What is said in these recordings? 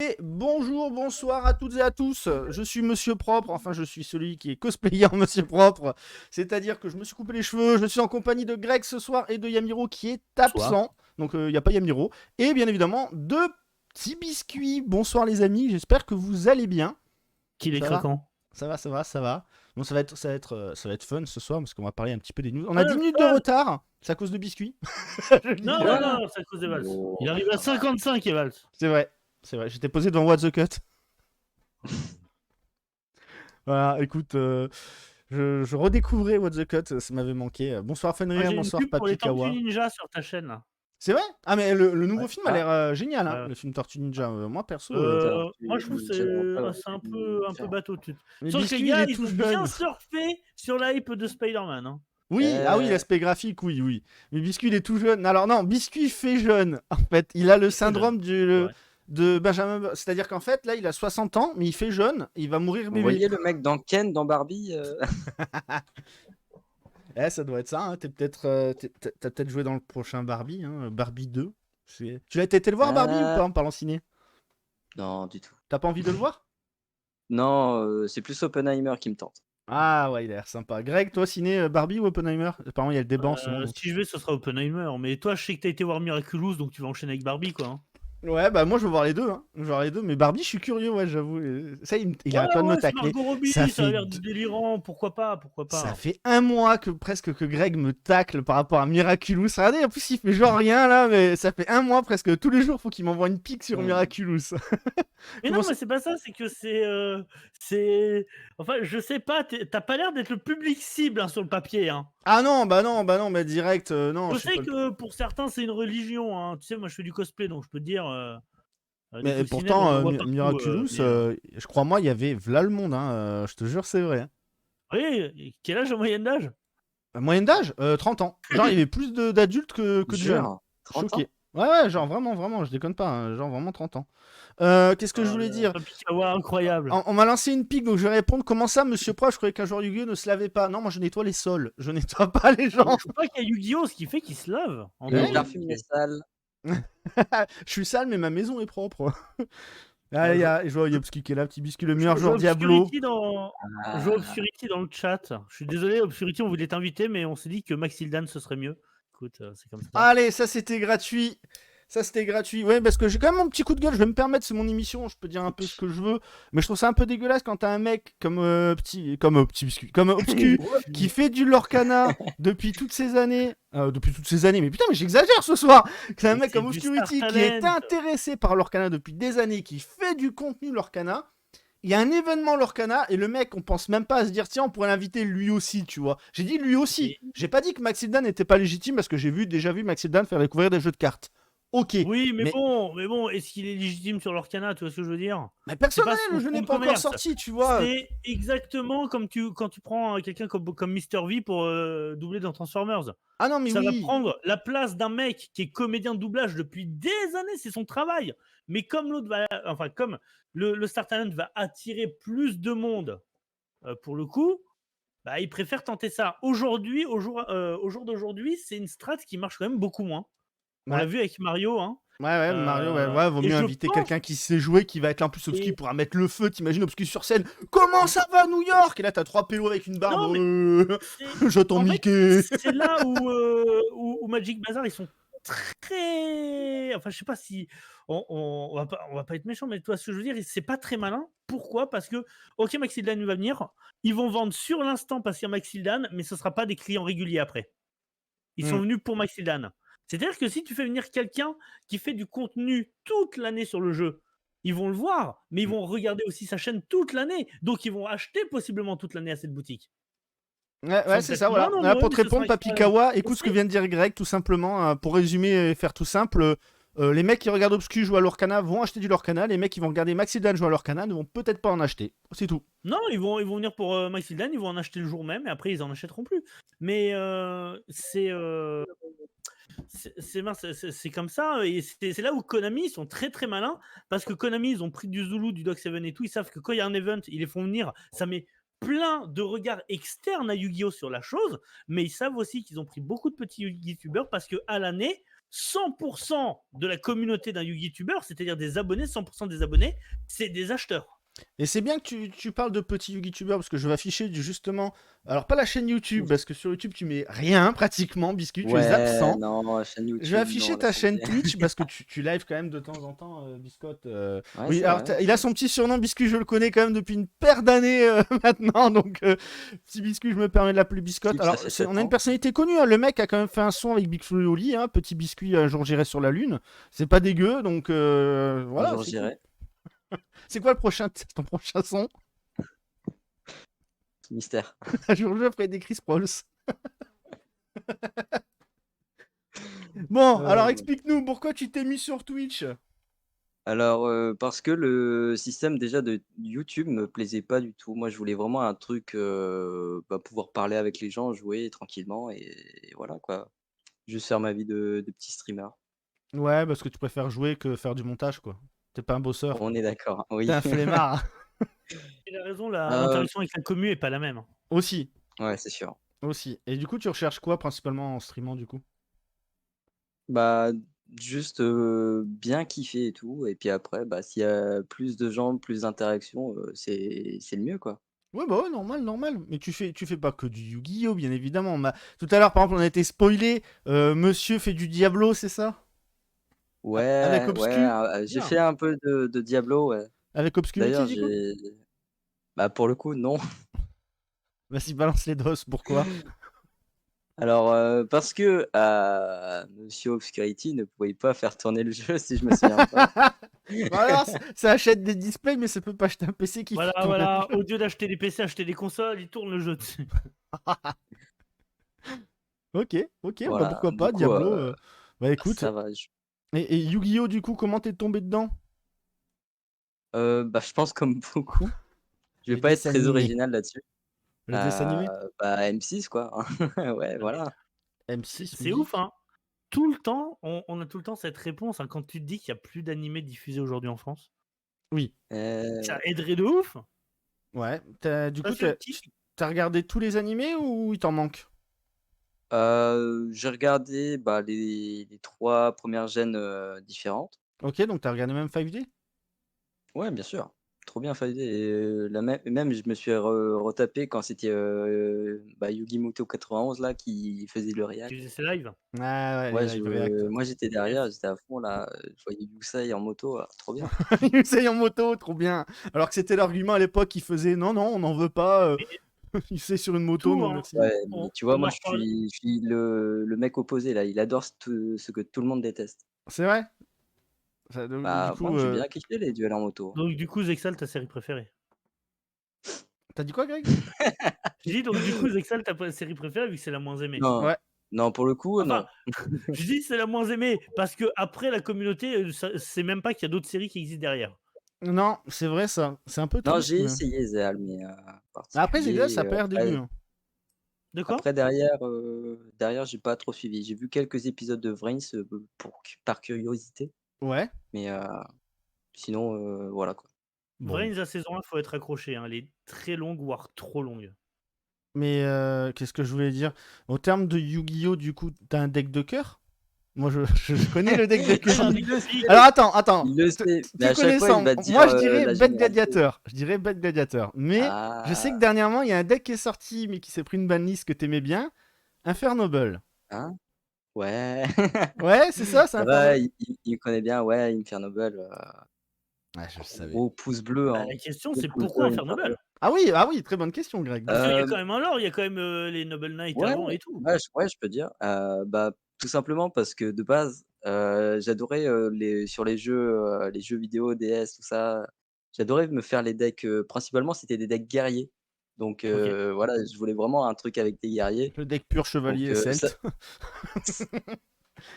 Et bonjour, bonsoir à toutes et à tous. Je suis Monsieur Propre, enfin je suis celui qui est cosplayer en Monsieur Propre. C'est-à-dire que je me suis coupé les cheveux, je suis en compagnie de Greg ce soir et de Yamiro qui est Bonsoir. absent. Donc il n'y a pas Yamiro. Et bien évidemment, de petits biscuits. Bonsoir les amis, j'espère que vous allez bien. Qu'il est Ça va? craquant. Ça va, ça va, ça va. Bon, ça va être fun ce soir parce qu'on va parler un petit peu des news. On a 10 Fun, minutes de fun. retard, c'est à cause de biscuits. Je le dis Non, direct. non, Quoi? non, c'est à cause des Vals. Il Oh, arrive à ça va. 55 et Vals. C'est vrai, c'est vrai. J'étais posé devant What the Cut. Voilà, écoute, je redécouvrais What the Cut, ça m'avait manqué. Bonsoir Moi, Fenrir, j'ai une bonsoir pub pour les Tortues Papikawa. Ninja sur ta chaîne, là. C'est vrai? Ah, mais le nouveau Ouais. film a l'air génial, hein, Ouais. le film Tortue Ninja. Moi, perso. Moi, je trouve que c'est un peu bateau. Mais Sauf que les Biscuit, il gars, est ils tout ont bien jeune. surfé sur la hype de Spider-Man. Hein. Oui, ah oui, l'aspect graphique, oui, oui. Mais Biscuit, il est tout jeune. Alors, non, Biscuit fait jeune, en fait. Il a le Il fait jeune. syndrome C'est vrai. de Benjamin. C'est-à-dire qu'en fait, là, il a 60 ans, mais il fait jeune, il va mourir Vous bébé. voyez le mec dans Ken, dans Barbie Ça doit être ça, hein. T'as peut-être joué dans le prochain Barbie, hein, Barbie 2. Tu l'as été le voir, Barbie, ou pas, en parlant ciné? Non, du tout. T'as pas envie de le voir? Non, c'est plus Oppenheimer qui me tente. Ah ouais, il a l'air sympa. Greg, toi, ciné Barbie ou Oppenheimer? Apparemment, il y a le débat en ce moment. Donc. Si je vais, ce sera Oppenheimer. Mais toi, je sais que t'as été voir Miraculous, donc tu vas enchaîner avec Barbie, quoi. Hein. Ouais, bah moi, je veux voir les deux. Hein. Je veux voir les deux, mais Barbie, je suis curieux, ouais, j'avoue. Ça, il Ouais, arrête pas de me ouais, c'est tacler. Margot Robbie, Ça ça a fait, l'air délirant. Pourquoi pas, pourquoi ça pas. fait un mois que presque que Greg me tacle par rapport à Miraculous. Regardez, en plus, il fait genre rien là, mais ça fait un mois presque. Tous les jours, faut qu'il m'envoie une pique sur Miraculous. Mais non, mais c'est pas ça, c'est que c'est. Enfin, je sais pas, t'as pas l'air d'être le public cible hein, sur le papier. Hein. Ah non, bah non, bah non, mais direct, non, Je je suis pas sais le. que pour certains, c'est une religion. Hein. Tu sais, moi, je fais du cosplay, donc je peux te dire, les Mais coccinelles, on pourtant, en voit partout. Miraculous, je crois moi, il y avait v'là le monde, hein, je te jure, c'est vrai. Hein. Oui, et quel âge en moyenne d'âge? Moyenne d'âge 30 ans. Genre, il y avait plus d'adultes que de jeunes. Jure, 30 ans. Choqué. Ouais, ouais, genre vraiment, vraiment, je déconne pas, hein, genre vraiment 30 ans. Qu'est-ce que je voulais dire? Papikawa, incroyable. On m'a lancé une pique, donc je vais répondre. Comment ça, monsieur Proche? Je croyais qu'un joueur Yu-Gi-Oh ne se lavait pas. Non, moi je nettoie les sols, je nettoie pas les gens. Je crois qu'il y a Yu-Gi-Oh! Ce qui fait qu'il se lave. En Et Ouais. dehors la de fumée sale. Je suis sale, mais ma maison est propre. Ah, Ah, je vois Yobski qui est là, petit biscuit, le meilleur joueur Diablo. Je vois Obscurity dans le chat. Je suis désolé, Obscurity, on voulait t'inviter, mais on s'est dit que Maxildan, ce serait mieux. Écoute, c'est comme ça. Allez, ça c'était gratuit. Ça c'était gratuit. Ouais, parce que j'ai quand même mon petit coup de gueule. Je vais me permettre, c'est mon émission. Je peux dire un peu ce que je veux. Mais je trouve ça un peu dégueulasse quand t'as un mec comme petit biscuit, comme Obscu, qui fait du Lorcana depuis toutes ces années. Depuis toutes ces années. Mais putain, mais j'exagère ce soir. C'est un Mais mec c'est comme du Obscurity Star qui est Talent. intéressé par Lorcana depuis des années, qui fait du contenu Lorcana. Il y a un événement Lorcana et le mec, on pense même pas à se dire tiens, on pourrait l'inviter lui aussi, tu vois. J'ai dit lui aussi. Et- J'ai pas dit que Maxildan n'était pas légitime parce que j'ai déjà vu Maxildan faire découvrir des jeux de cartes. Ok, Oui, mais mais bon, est-ce qu'il est légitime sur l'Orcana, tu vois ce que je veux dire? C'est personne pas le son jeu fonds n'est de pas encore commerce. sorti, tu vois. C'est exactement comme quand tu prends quelqu'un comme Mr. V pour doubler dans Transformers. Ah non, mais Ça va oui. prendre la place d'un mec qui est comédien de doublage depuis des années, c'est son travail. Mais comme comme le Star Talent va attirer plus de monde pour le coup, bah, il préfère tenter ça. Aujourd'hui, au jour d'aujourd'hui, c'est une strat qui marche quand même beaucoup moins. On l'a Ouais. vu avec Mario, hein. Ouais, Mario, ouais, vaut Et mieux je inviter pense, quelqu'un qui sait jouer, qui va être là en plus Obscur, et pourra mettre le feu, t'imagines Obscur sur scène. Comment ça va New York? Et là, t'as 3 PO avec une barbe. non, mais c'est J'attends en fait, Mickey. c'est là où Magic Bazar, ils sont très enfin, je sais pas si on va pas être méchant, mais toi, ce que je veux dire, c'est pas très malin. Pourquoi? Parce que, OK, Maxildan va venir, ils vont vendre sur l'instant parce qu'il y a Maxildan, mais ce sera pas des clients réguliers après. Ils sont Hmm. venus pour Maxildan. C'est-à-dire que si tu fais venir quelqu'un qui fait du contenu toute l'année sur le jeu, ils vont le voir, mais ils vont regarder aussi sa chaîne toute l'année. Donc, ils vont acheter possiblement toute l'année à cette boutique. Ils Ouais, sont c'est peut-être ça, moins voilà. Là, nombreux, pour mais te ce sera répondre, Papikawa, et écoute ce que vient de dire Greg, tout simplement. Pour résumer et faire tout simple, les mecs qui regardent Obscur jouer à Lorcana vont acheter du Lorcana. Les mecs qui vont regarder Maxildan jouer à Lorcana ne vont peut-être pas en acheter. C'est tout. Non, ils vont venir pour Maxildan, ils vont en acheter le jour même et après ils en achèteront plus. Mais c'est comme ça et c'est là où Konami ils sont très très malins parce que Konami ils ont pris du Zulu, du Dog 7 et tout, ils savent que quand il y a un event, ils les font venir, ça met plein de regards externes à Yu-Gi-Oh sur la chose, mais ils savent aussi qu'ils ont pris beaucoup de petits youtubeurs parce que à l'année, 100% de la communauté d'un YouTuber, c'est-à-dire des abonnés, 100% des abonnés, c'est des acheteurs. Et c'est bien que tu parles de petits youtubeurs parce que je vais afficher justement. Alors, pas la chaîne YouTube parce que sur YouTube tu mets rien pratiquement, Biscuit, tu es Ouais, absent. non, la chaîne Je vais YouTube, afficher non, ta laisse chaîne tomber. Twitch parce que tu live quand même de temps en temps, Biscotte. Ouais, Oui, c'est alors vrai. il a son petit surnom, Biscuit, je le connais quand même depuis une paire d'années maintenant, donc petit Biscuit, je me permets de l'appeler Biscotte. Type, ça Alors, fait 7 on a une ans. personnalité connue, hein. Le mec a quand même fait un son avec Big Flo et Oli, hein, petit Biscuit, un jour j'irai sur la Lune. C'est pas dégueu, donc Un voilà, jour, c'est cool. j'irai. C'est quoi ton prochain son? Mystère. Un jour je ferai des Chris Prolls. Bon, alors explique-nous pourquoi tu t'es mis sur Twitch. Alors, parce que le système déjà de YouTube me plaisait pas du tout. Moi, je voulais vraiment un truc, pouvoir parler avec les gens, jouer tranquillement et voilà quoi. Juste faire ma vie de petit streamer. Ouais, parce que tu préfères jouer que faire du montage, quoi. T'es pas un bosseur. On est d'accord, T'es oui. un flemmard. Il a raison, Heu, l'interaction avec la commu est pas la même. Aussi, ouais, c'est sûr. aussi. Et du coup, tu recherches quoi principalement en streamant, du coup? Bah, juste, bien kiffer et tout et puis après, bah, s'il y a plus de gens, plus d'interactions, c'est le mieux, quoi. Ouais, bah ouais, normal, normal. Mais tu fais pas que du Yu-Gi-Oh, bien évidemment. Tout à l'heure, par exemple, on a été spoilé. Monsieur fait du Diablo, c'est ça? Avec Ouais, ouais, Obscu? j'ai Bien. fait un peu de Diablo, ouais. Avec Obscurity, D'ailleurs, du coup? pour le coup, non. Vas-y, balance les doses, pourquoi? Alors, parce que, monsieur Obscurity ne pouvait pas faire tourner le jeu si je me souviens pas. Voilà, ça achète des displays, mais ça peut pas acheter un PC qui fait Voilà, tourner un voilà. jeu. Au lieu d'acheter des PC, acheter des consoles, ils tournent le jeu dessus. Ok, ok, bah Voilà, pourquoi du pas, coup, Diablo. Bah écoute. ça va, Et Yu-Gi-Oh, du coup, comment t'es tombé dedans? je pense comme beaucoup. Je vais Le pas être dessin très animé. original là-dessus. Le dessin animé? M6 quoi. Ouais, Non, mais voilà. M6 c'est ouf, musique. hein. Tout le temps, on a tout le temps cette réponse, hein, quand tu te dis qu'il y a plus d'animés diffusés aujourd'hui en France. Oui. Ça aiderait de ouf. Ouais. Du coup, Parce que qui t'as regardé tous les animés ou il t'en manque? J'ai regardé, les 3 premières gènes, différentes. Ok, donc t'as regardé même 5D? Ouais, bien sûr, trop bien Five et la même je me suis retapé quand c'était, Yugi Muto 91 là qui faisait le qui react. faisait ses lives? Ah ouais, les Ouais, live react. moi j'étais derrière, Yes. j'étais à fond là, je voyais Yusei en moto, trop bien. Yusei en moto, trop bien. Alors que c'était l'argument à l'époque, il faisait non, non, on n'en veut pas. Mais Yusei sur une moto, tout, non hein. merci. Ouais, mais tu vois, On moi en reparle. je suis le mec opposé là, il adore ce que tout le monde déteste. C'est vrai? Donc, du Moi coup, j'ai bien kiffé les duels en moto. Donc du coup, Zexal, ta série préférée? t'as dit quoi, Greg? Je dis donc du coup, Zexal, ta série préférée vu que c'est la moins aimée. Non, Ouais. non pour le coup, Enfin, non. je dis c'est la moins aimée parce que après la communauté, c'est même pas qu'il y a d'autres séries qui existent derrière. Non, c'est vrai ça. C'est un peu Non, triste, j'ai mais. essayé Zéal, mais Après, Zega, particulier, ça a pas l'air dégueu, hein. De quoi? après derrière j'ai pas trop suivi. J'ai vu quelques épisodes de Vrains, par curiosité, Ouais. mais sinon, voilà quoi. Bon. Brains, la saison 1, faut être accroché, hein. Elle est très longue, voire trop longue. Mais qu'est-ce que je voulais dire? Au terme de Yu-Gi-Oh, du coup, t'as un deck de cœur? Moi, je connais le deck de Moi, j'ai cœur. un Il deck le mythique. sait, Alors attends. il le sait, mais Te à chaque fois il connaissant, va dire, moi je dirais la bête généralité. gladiateur. Je dirais bête gladiateur. Mais je sais que Ah, dernièrement, il y a un deck qui est sorti, mais qui s'est pris une banlist que t'aimais bien. Infernobel. hein? Ouais. Ouais, c'est ça, c'est Ça va, Infernobel. il me bien, ouais, Infernobel, Ouais, je le savais. gros pouce bleu, Bah, hein. la question, Gros c'est pouce pourquoi bleu Infernobel? Infernobel. Ah oui, très bonne question, Greg. Parce qu'il y a Hem quand même un lore, il y a quand même les Noble Knights Ouais, avant et tout. je peux dire. Tout simplement parce que de base, j'adorais, sur les jeux vidéo, DS, tout ça, j'adorais me faire les decks, principalement c'était des decks guerriers. Donc Ok. voilà, je voulais vraiment un truc avec des guerriers. Le deck pur Donc chevalier ça celte.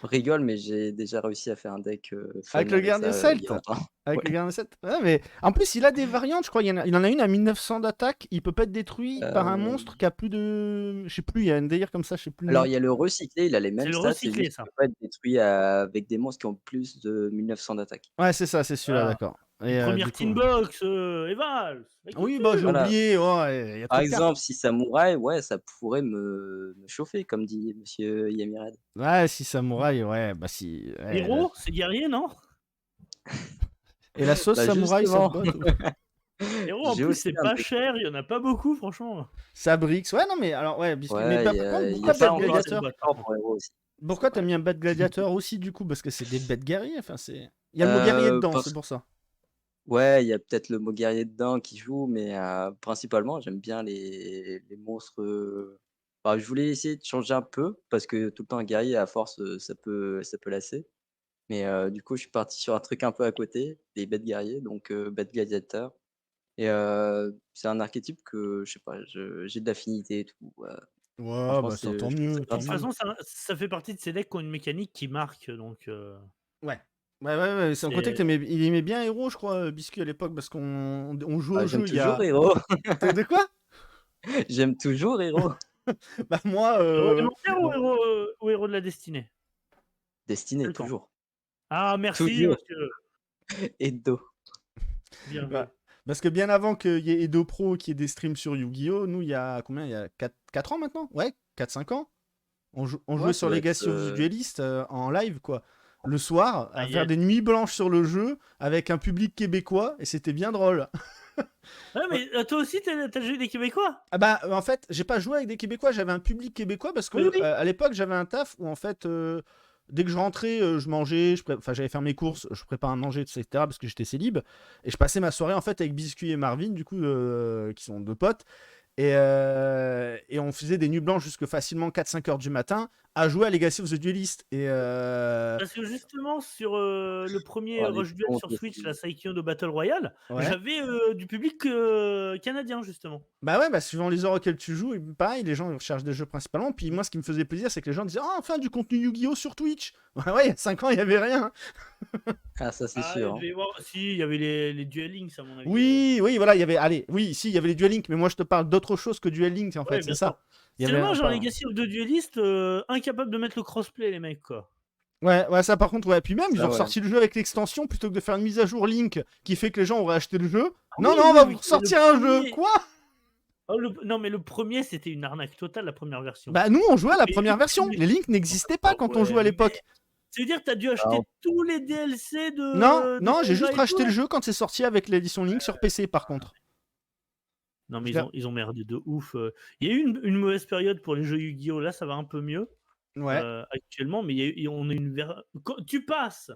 on rigole, mais j'ai déjà réussi à faire un deck, Avec fun le avec guerrier ça, il y a celte. longtemps. Avec Ouais, le guerrier celte. Ouais, mais en plus, il a des variantes, je crois. Il en a une à 1900 d'attaque. Il peut pas être détruit par un heu, monstre qui a plus de. Je sais plus, il y a un délire comme ça, je sais plus le alors nom. il y a le recyclé, il a les C'est mêmes le stats, c'est juste recyclé, qu'il ça. peut pas être détruit, avec des monstres qui ont plus de 1900 d'attaque. Ouais, c'est ça, c'est celui-là, Voilà. d'accord. Et Première du coup, Tinbox, Evals, mec, oui, bah j'ai Voilà. oublié. Oh, il y a Par trop de cartes. exemple, si samouraï, ouais, ça pourrait me chauffer, comme dit monsieur Yamired. Ouais, si samouraï, ouais, bah si. Ouais, Héros, c'est guerrier, non? Et la sauce Bah samouraï, ça te justement, botte ou... Héros, en j'ai plus, aussi c'est un pas truc. cher, il y en a pas beaucoup, franchement. Sabrix. Ouais, non, mais alors, ouais, biscuit. Mais Ouais, par contre, il y a pourquoi Ça pas bête me plaît, encore assez cette de gladiateur? boîte, par sport contre. pour héros aussi. C'est Pourquoi pas t'as mal. mis un bête gladiateur aussi, du coup? Parce que c'est des bêtes guerriers, enfin, c'est. Il y a le mot guerrier dedans, c'est Parce pour ça. ouais, il y a peut-être le mot guerrier dedans qui joue, mais principalement, j'aime bien les monstres. Enfin, je voulais essayer de changer un peu parce que tout le temps un guerrier, à force, ça peut lasser. Mais du coup, je suis parti sur un truc un peu à côté, des bêtes guerriers, donc bêtes gladiateurs. Et c'est un archétype que, je sais pas, j'ai de l'affinité et tout. Ouais, Franchement, bah ça, tant je trouve ça mieux, De tant grave toute sympa. mieux. façon, ça fait partie de ces decks qui ont une mécanique qui marque, donc Ouais. Ouais, c'est un côté que c'est il aimait bien Héros, je crois, Biscuit à l'époque, parce qu'on jouait Ah, au j'aime jeu il y toujours a. héros. De quoi? J'aime toujours héros. Bah moi, héros élémentaire bon, ou héros de la destinée? Destiné, C'est le temps. toujours. Ah, merci, Toujours. monsieur. Edo. Bien bah, joué. parce que bien avant qu'il y ait Edo Pro qui ait des streams sur Yu-Gi-Oh, nous, il y a combien? Il y a 4 ans maintenant? Ouais, 4 5 ans. On jouait Ouais, ça sur doit être. Legacy of the Duelist en live, quoi. Le soir, Ah, à faire yes. des nuits blanches sur le jeu avec un public québécois, et c'était bien drôle. Ouais, mais toi aussi, t'as joué des Québécois? Ah bah, en fait, j'ai pas joué avec des Québécois, j'avais un public québécois parce que Oui, oui. à l'époque, j'avais un taf où en fait, dès que je rentrais, je mangeais, enfin, j'allais faire mes courses, je préparais à manger, etc. parce que j'étais célib. Et je passais ma soirée en fait avec Biscuit et Marvin, du coup, qui sont deux potes. Et on faisait des nuits blanches jusque facilement 4 5 heures du matin à jouer à Legacy of the Duelist. Parce que justement, sur le premier Oh, les Rush Duel comptes sur Switch, aussi. la Saikyo de Battle Royale, Ouais. j'avais du public canadien, justement. Bah ouais, bah suivant les heures auxquelles tu joues, et pareil, les gens ils recherchent des jeux principalement. Puis moi, ce qui me faisait plaisir, c'est que les gens disaient ah, enfin du contenu Yu-Gi-Oh sur Twitch. Ouais, il y a 5 ans, il y avait rien. Ah, ça, c'est Ah, sûr. je vais voir. Si, il y avait les Duel Links, à mon avis. Oui, voilà, il y avait. Allez, oui, si, il y avait les Duel Links, mais moi je te parle d'autre chose que Duel Links en fait, Ouais, c'est bien ça. sûr. Il y C'est avait dommage, en pas. Legacy of the Duelist, incapable de mettre le crossplay, les mecs, quoi. Ouais, ça par contre, ouais. Puis même, ils ont Ça, ouais. ressorti le jeu avec l'extension plutôt que de faire une mise à jour Link qui fait que les gens auraient acheté le jeu. Ah Non, oui, non, on oui, va oui, vous mais le ressortir un jeu. premier. Quoi? Oh, non, mais le premier, c'était une arnaque totale, la première version. Bah, nous, on jouait à la Mais première version. Les Links n'existaient pas quand on ouais, jouait à mais l'époque. ça veut dire que t'as dû Alors, acheter tous les DLC Non, de non, j'ai Zelda juste et tout, racheté là? le jeu quand c'est sorti avec l'édition Link sur PC par contre. Non, mais Je l'ai- ils ont merdé de ouf. Il y a eu une mauvaise période pour les jeux Yu-Gi-Oh! Là, ça va un peu mieux Ouais. actuellement, mais on a quand tu passes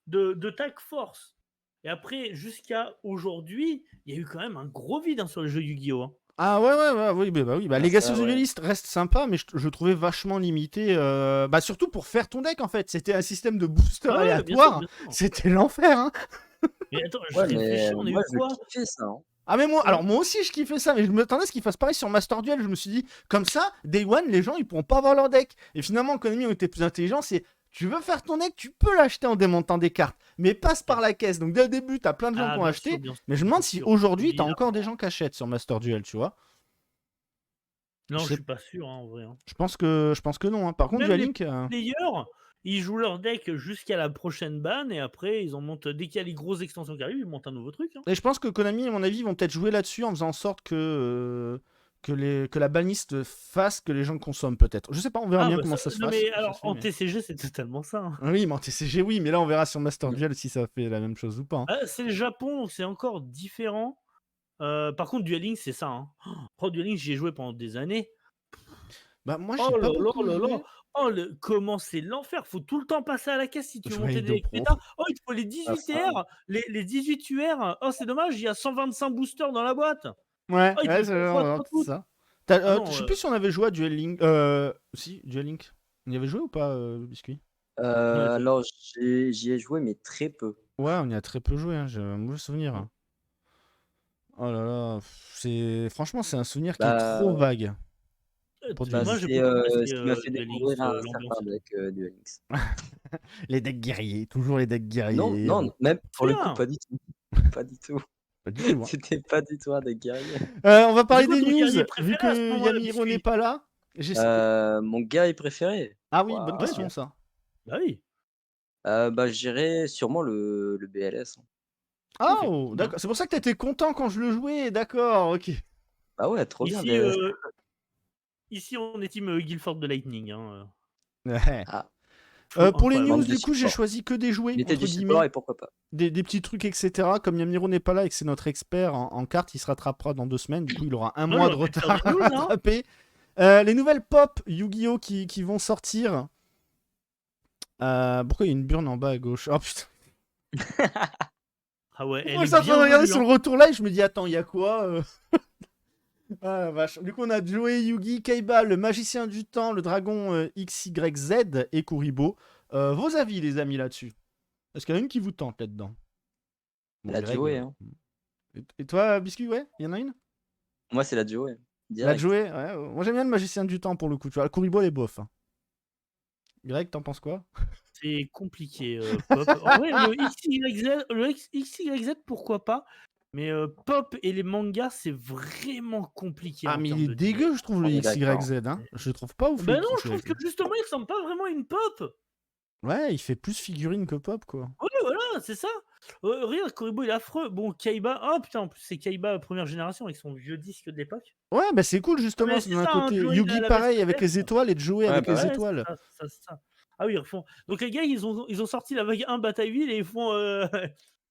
de Tag Force et après jusqu'à aujourd'hui, il y a eu quand même un gros vide sur les jeux Yu-Gi-Oh! Ah ouais, oui, bah oui. Bah, ah, Legacy ça, of the ouais. Duelist reste sympa, mais je trouvais vachement limité. Bah, surtout pour faire ton deck en fait. C'était un système de booster Ah ouais, aléatoire. bien sûr. C'était l'enfer, hein. Mais attends, je Ouais, mais réfléchis, on a eu moi, je quoi? kiffais ça. Hein. Ah mais moi, Ouais. alors moi aussi je kiffais ça, mais je m'attendais à ce qu'ils fassent pareil sur Master Duel. Je me suis dit, comme ça, Day One, les gens ils pourront pas avoir leur deck. Et finalement, Konami ont été plus intelligents, c'est tu veux faire ton deck, tu peux l'acheter en démontant des cartes, mais passe par la caisse. Donc dès le début, t'as plein de gens qui ont bien acheté, sûr, bien sûr, mais je me demande bien si sûr. aujourd'hui t'as Évidemment. encore des gens qui achètent sur Master Duel, tu vois. Non, Je je sais- suis pas sûr, hein, en vrai. Hein. Je pense que non. Hein. Par contre, Même Duel les Link. players, ils jouent leur deck jusqu'à la prochaine ban et après, ils en montent. Dès qu'il y a les grosses extensions qui arrivent, ils montent un nouveau truc. Hein. Et je pense que Konami, à mon avis, vont peut-être jouer là-dessus en faisant en sorte que la banliste fasse que les gens consomment peut-être. Je sais pas, on verra Ah, bien bah comment ça, ça se non, passe. mais ça alors, se fait, en mais- TCG, c'est totalement ça. Hein. Oui, mais en TCG, oui, mais là on verra sur Master Duel si ça fait la même chose ou pas. Hein. Ah, c'est le Japon, donc c'est encore différent. Par contre, Duel Links, c'est ça. Hein. Oh, Duel Links, j'y ai joué pendant des années. Bah moi, j'ai Oh pas là là beaucoup là là. joué. Oh, comment c'est l'enfer. Faut tout le temps passer à la caisse si tu veux Je monter vais des de decks pro. méta. Oh, il te faut les Ah, 18 ça, TR. Les 18 UR. Oh, c'est dommage, il y a 125 boosters dans la boîte. Ouais, Oh, il te ouais, faut 3 fois c'est 3 toutes. ça. Ah non, Je sais plus si on avait joué à Duel Link. Si, Duel Link. On y avait joué ou pas, Biscuit? alors, j'y ai joué, mais très peu. Ouais, on y a très peu joué, hein, j'ai un mauvais souvenir. Hein. Oh là là, franchement, c'est un souvenir qui est Bah, trop vague pour Duel Moi, Link. j'ai c'est beaucoup ce apprécié qui m'a fait Duel Links, découvrir un l'ambiance certain et tout. deck Duel Links. Les decks guerriers, toujours les decks Non, guerriers. non, même pour le coup, Bien. pas du tout. Pas du tout. Pas du tout. Hein. C'était pas du tout un deck guerrier. On va C'est parler quoi des ton news, guerrier vu préféré à ce que moment-là, Yamiro n'est Biscuit? pas là. Mon guerrier préféré? Ah oui, bonne Waouh. Ouais, question bien. ça. Bah oui. Bah, je dirais sûrement le BLS. Hein. Ah, Ok, oh, bien. d'accord. C'est pour ça que t'étais content quand je le jouais, d'accord, ok. Bah ouais, trop bien. Ici, ici, on est team Guilford de Lightning. Hein. Ouais. Ah, Flow Pour les incroyable. news, manque de du coup, j'ai support. choisi que des jouets, Mettez entre du support guillemets. et pourquoi pas. Des petits trucs, etc. Comme Yamiro n'est pas là et que c'est notre expert en cartes, il se rattrapera dans 2 semaines. Du coup, il aura un Ouais, mois on de aurait pu faire retard des à news, hein. rattraper. Les nouvelles pop Yu-Gi-Oh! Qui vont sortir. Pourquoi il y a une burne en bas à gauche? Oh putain. Ah ouais, elle Moi, je est suis en train de bien regarder velue, sur hein. le retour là et je me dis, attends, il y a quoi Ah la vache. Du coup, on a Joey, Yugi, Kaiba, le magicien du temps, le dragon XYZ et Kuribo. Vos avis, les amis, là-dessus? Est-ce qu'il y en a une qui vous tente là-dedans? Bon, La Greg. Joey, hein. Et toi, Biscuit, ouais? Il y en a une? Moi, c'est la Joey. La Direct. Joey, ouais. Moi, j'aime bien le magicien du temps pour le coup. Tu vois, le Kuribo, elle est bof. Hein. Greg, t'en penses quoi? C'est compliqué, Pop. En vrai, le XYZ, pourquoi pas? Mais Pop et les mangas, c'est vraiment compliqué Ah, en mais il termes est de design. dégueu, je trouve, le On est d'accord. XYZ. Hein. Je le trouve pas ouf, le Ben non, je trouve XYZ. que justement, il ressemble pas vraiment à une Pop. Ouais, il fait plus figurine que pop, quoi. Ouais, voilà, c'est ça. Regarde, Kuribo, il est affreux. Bon, Kaiba, oh putain, en plus, c'est Kaiba première génération avec son vieux disque de l'époque. Ouais, bah c'est cool, Ah, justement, mais c'est c'est d'un ça, hein, côté. Joey, Yugi, la veste pareil, avec les verte. étoiles, et Joey Ouais, avec bah les Ouais, étoiles. c'est ça, c'est ça. Ah oui, ils refont. Donc les gars, ils ont sorti la vague 1 Bataille et ils font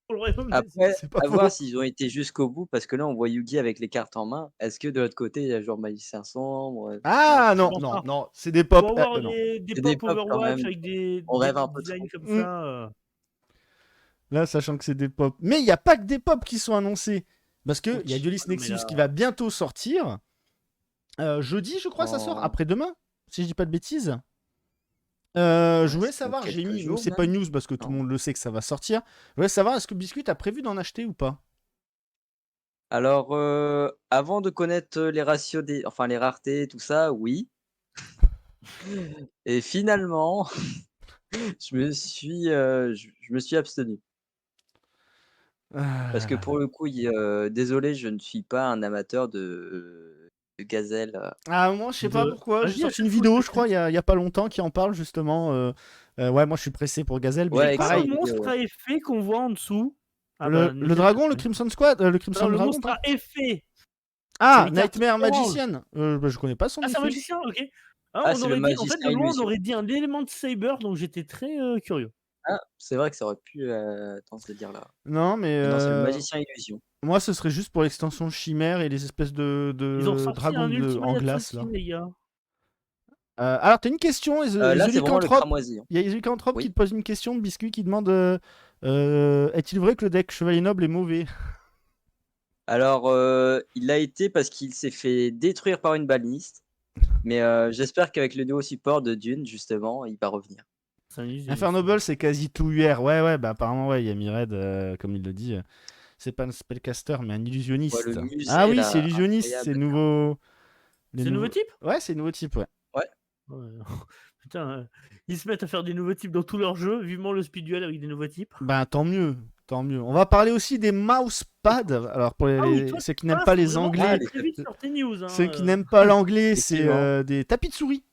pour le royaume des Après, C'est pas à faux. voir s'ils ont été jusqu'au bout, parce que là, on voit Yugi avec les cartes en main. Est-ce que de l'autre côté, il y a genre Magicien Sombre, tout ça? Ah, Je non, pense non, pas. non, c'est des Pour pop. avoir Non. des C'est des pop pop quand Overwatch même. avec des On rêve un peu designs trop. comme Mm. ça. Là, sachant que c'est des pop. Mais il n'y a pas que des pop qui sont annoncés. Parce qu'il y a Duelist Ah non, mais Nexus qui là, va bientôt sortir. Jeudi, je crois, ça sort. Dans Après-demain, si je dis pas de bêtises. Je voulais c'est dans savoir, j'ai quelques mis. jours C'est pas une même? news parce que tout le Non. monde le sait que ça va sortir. Je voulais savoir, est-ce que Biscuit a prévu d'en acheter ou pas? Alors, avant de connaître les ratios enfin les raretés, tout ça, oui. Et finalement, je me suis abstenu. Ah Parce là que là là. pour le coup, désolé, je ne suis pas un amateur de gazelle. Ah, moi, je sais pas pourquoi. J'ai vas-y, sorti une achète-toi, vidéo, je crois, t'inquiète. il y a pas longtemps, qui en parle justement. Ouais, moi, je suis pressé pour Gazelle, C'est mais Ouais, quoi excellente le pareil. vidéo, monstre ouais. à effet qu'on voit en dessous? Ah bah, Le nickel, dragon, t'as le trouvé. Crimson Squad, le Crimson Non, le Dragon, monstre pas? à effet. C'est Ah, les cartes Nightmare orange. Magician. Je connais pas son Ah, c'est un effet. magicien, ok. Ah, Ah, on c'est le aurait dit, en fait, de magicien loin, on illusion. aurait dit un élément de Saber, donc j'étais très curieux. Ah, c'est vrai que ça aurait pu tendre ce dire-là. Non, mais Mais non, c'est le magicien illusion. moi, ce serait juste pour l'extension chimère et les espèces Ils ont de ressorti dragons un en Ultimate glace, là. Ultime, les gars. Alors, t'as une question, et Là, The c'est vraiment le Lycanthrope. cramoisi, hein. Il y a The Lycanthrope qui Oui. te pose une question, Biscuit, qui demande est-il vrai que le deck Chevalier Noble est mauvais? Alors, il l'a été parce qu'il s'est fait détruire par une baliste. Mais j'espère qu'avec le nouveau support de Dune, justement, il va revenir. C'est un illusionniste. Infernoble, c'est quasi tout UR. Ouais, bah apparemment, ouais, il y a Mired, comme il le dit. C'est pas un spellcaster, mais un Ouais, illusionniste. le Ah musée, oui, c'est là, illusionniste, c'est incroyable. nouveau. Les C'est le nouveau nouveaux... type? Ouais, c'est nouveau type, ouais. Ouais. Ouais. Putain, ils se mettent à faire des nouveaux types dans tous leurs jeux. Vivement le speed duel avec des nouveaux types. Bah tant mieux, tant mieux. On va parler aussi des mousepads. Alors pour Ah oui, toi, ceux tu qui n'aiment passes pas les vraiment Anglais, les très vite sur tes news. Hein. ceux qui n'aiment pas l'anglais, c'est Effectivement. des tapis de souris.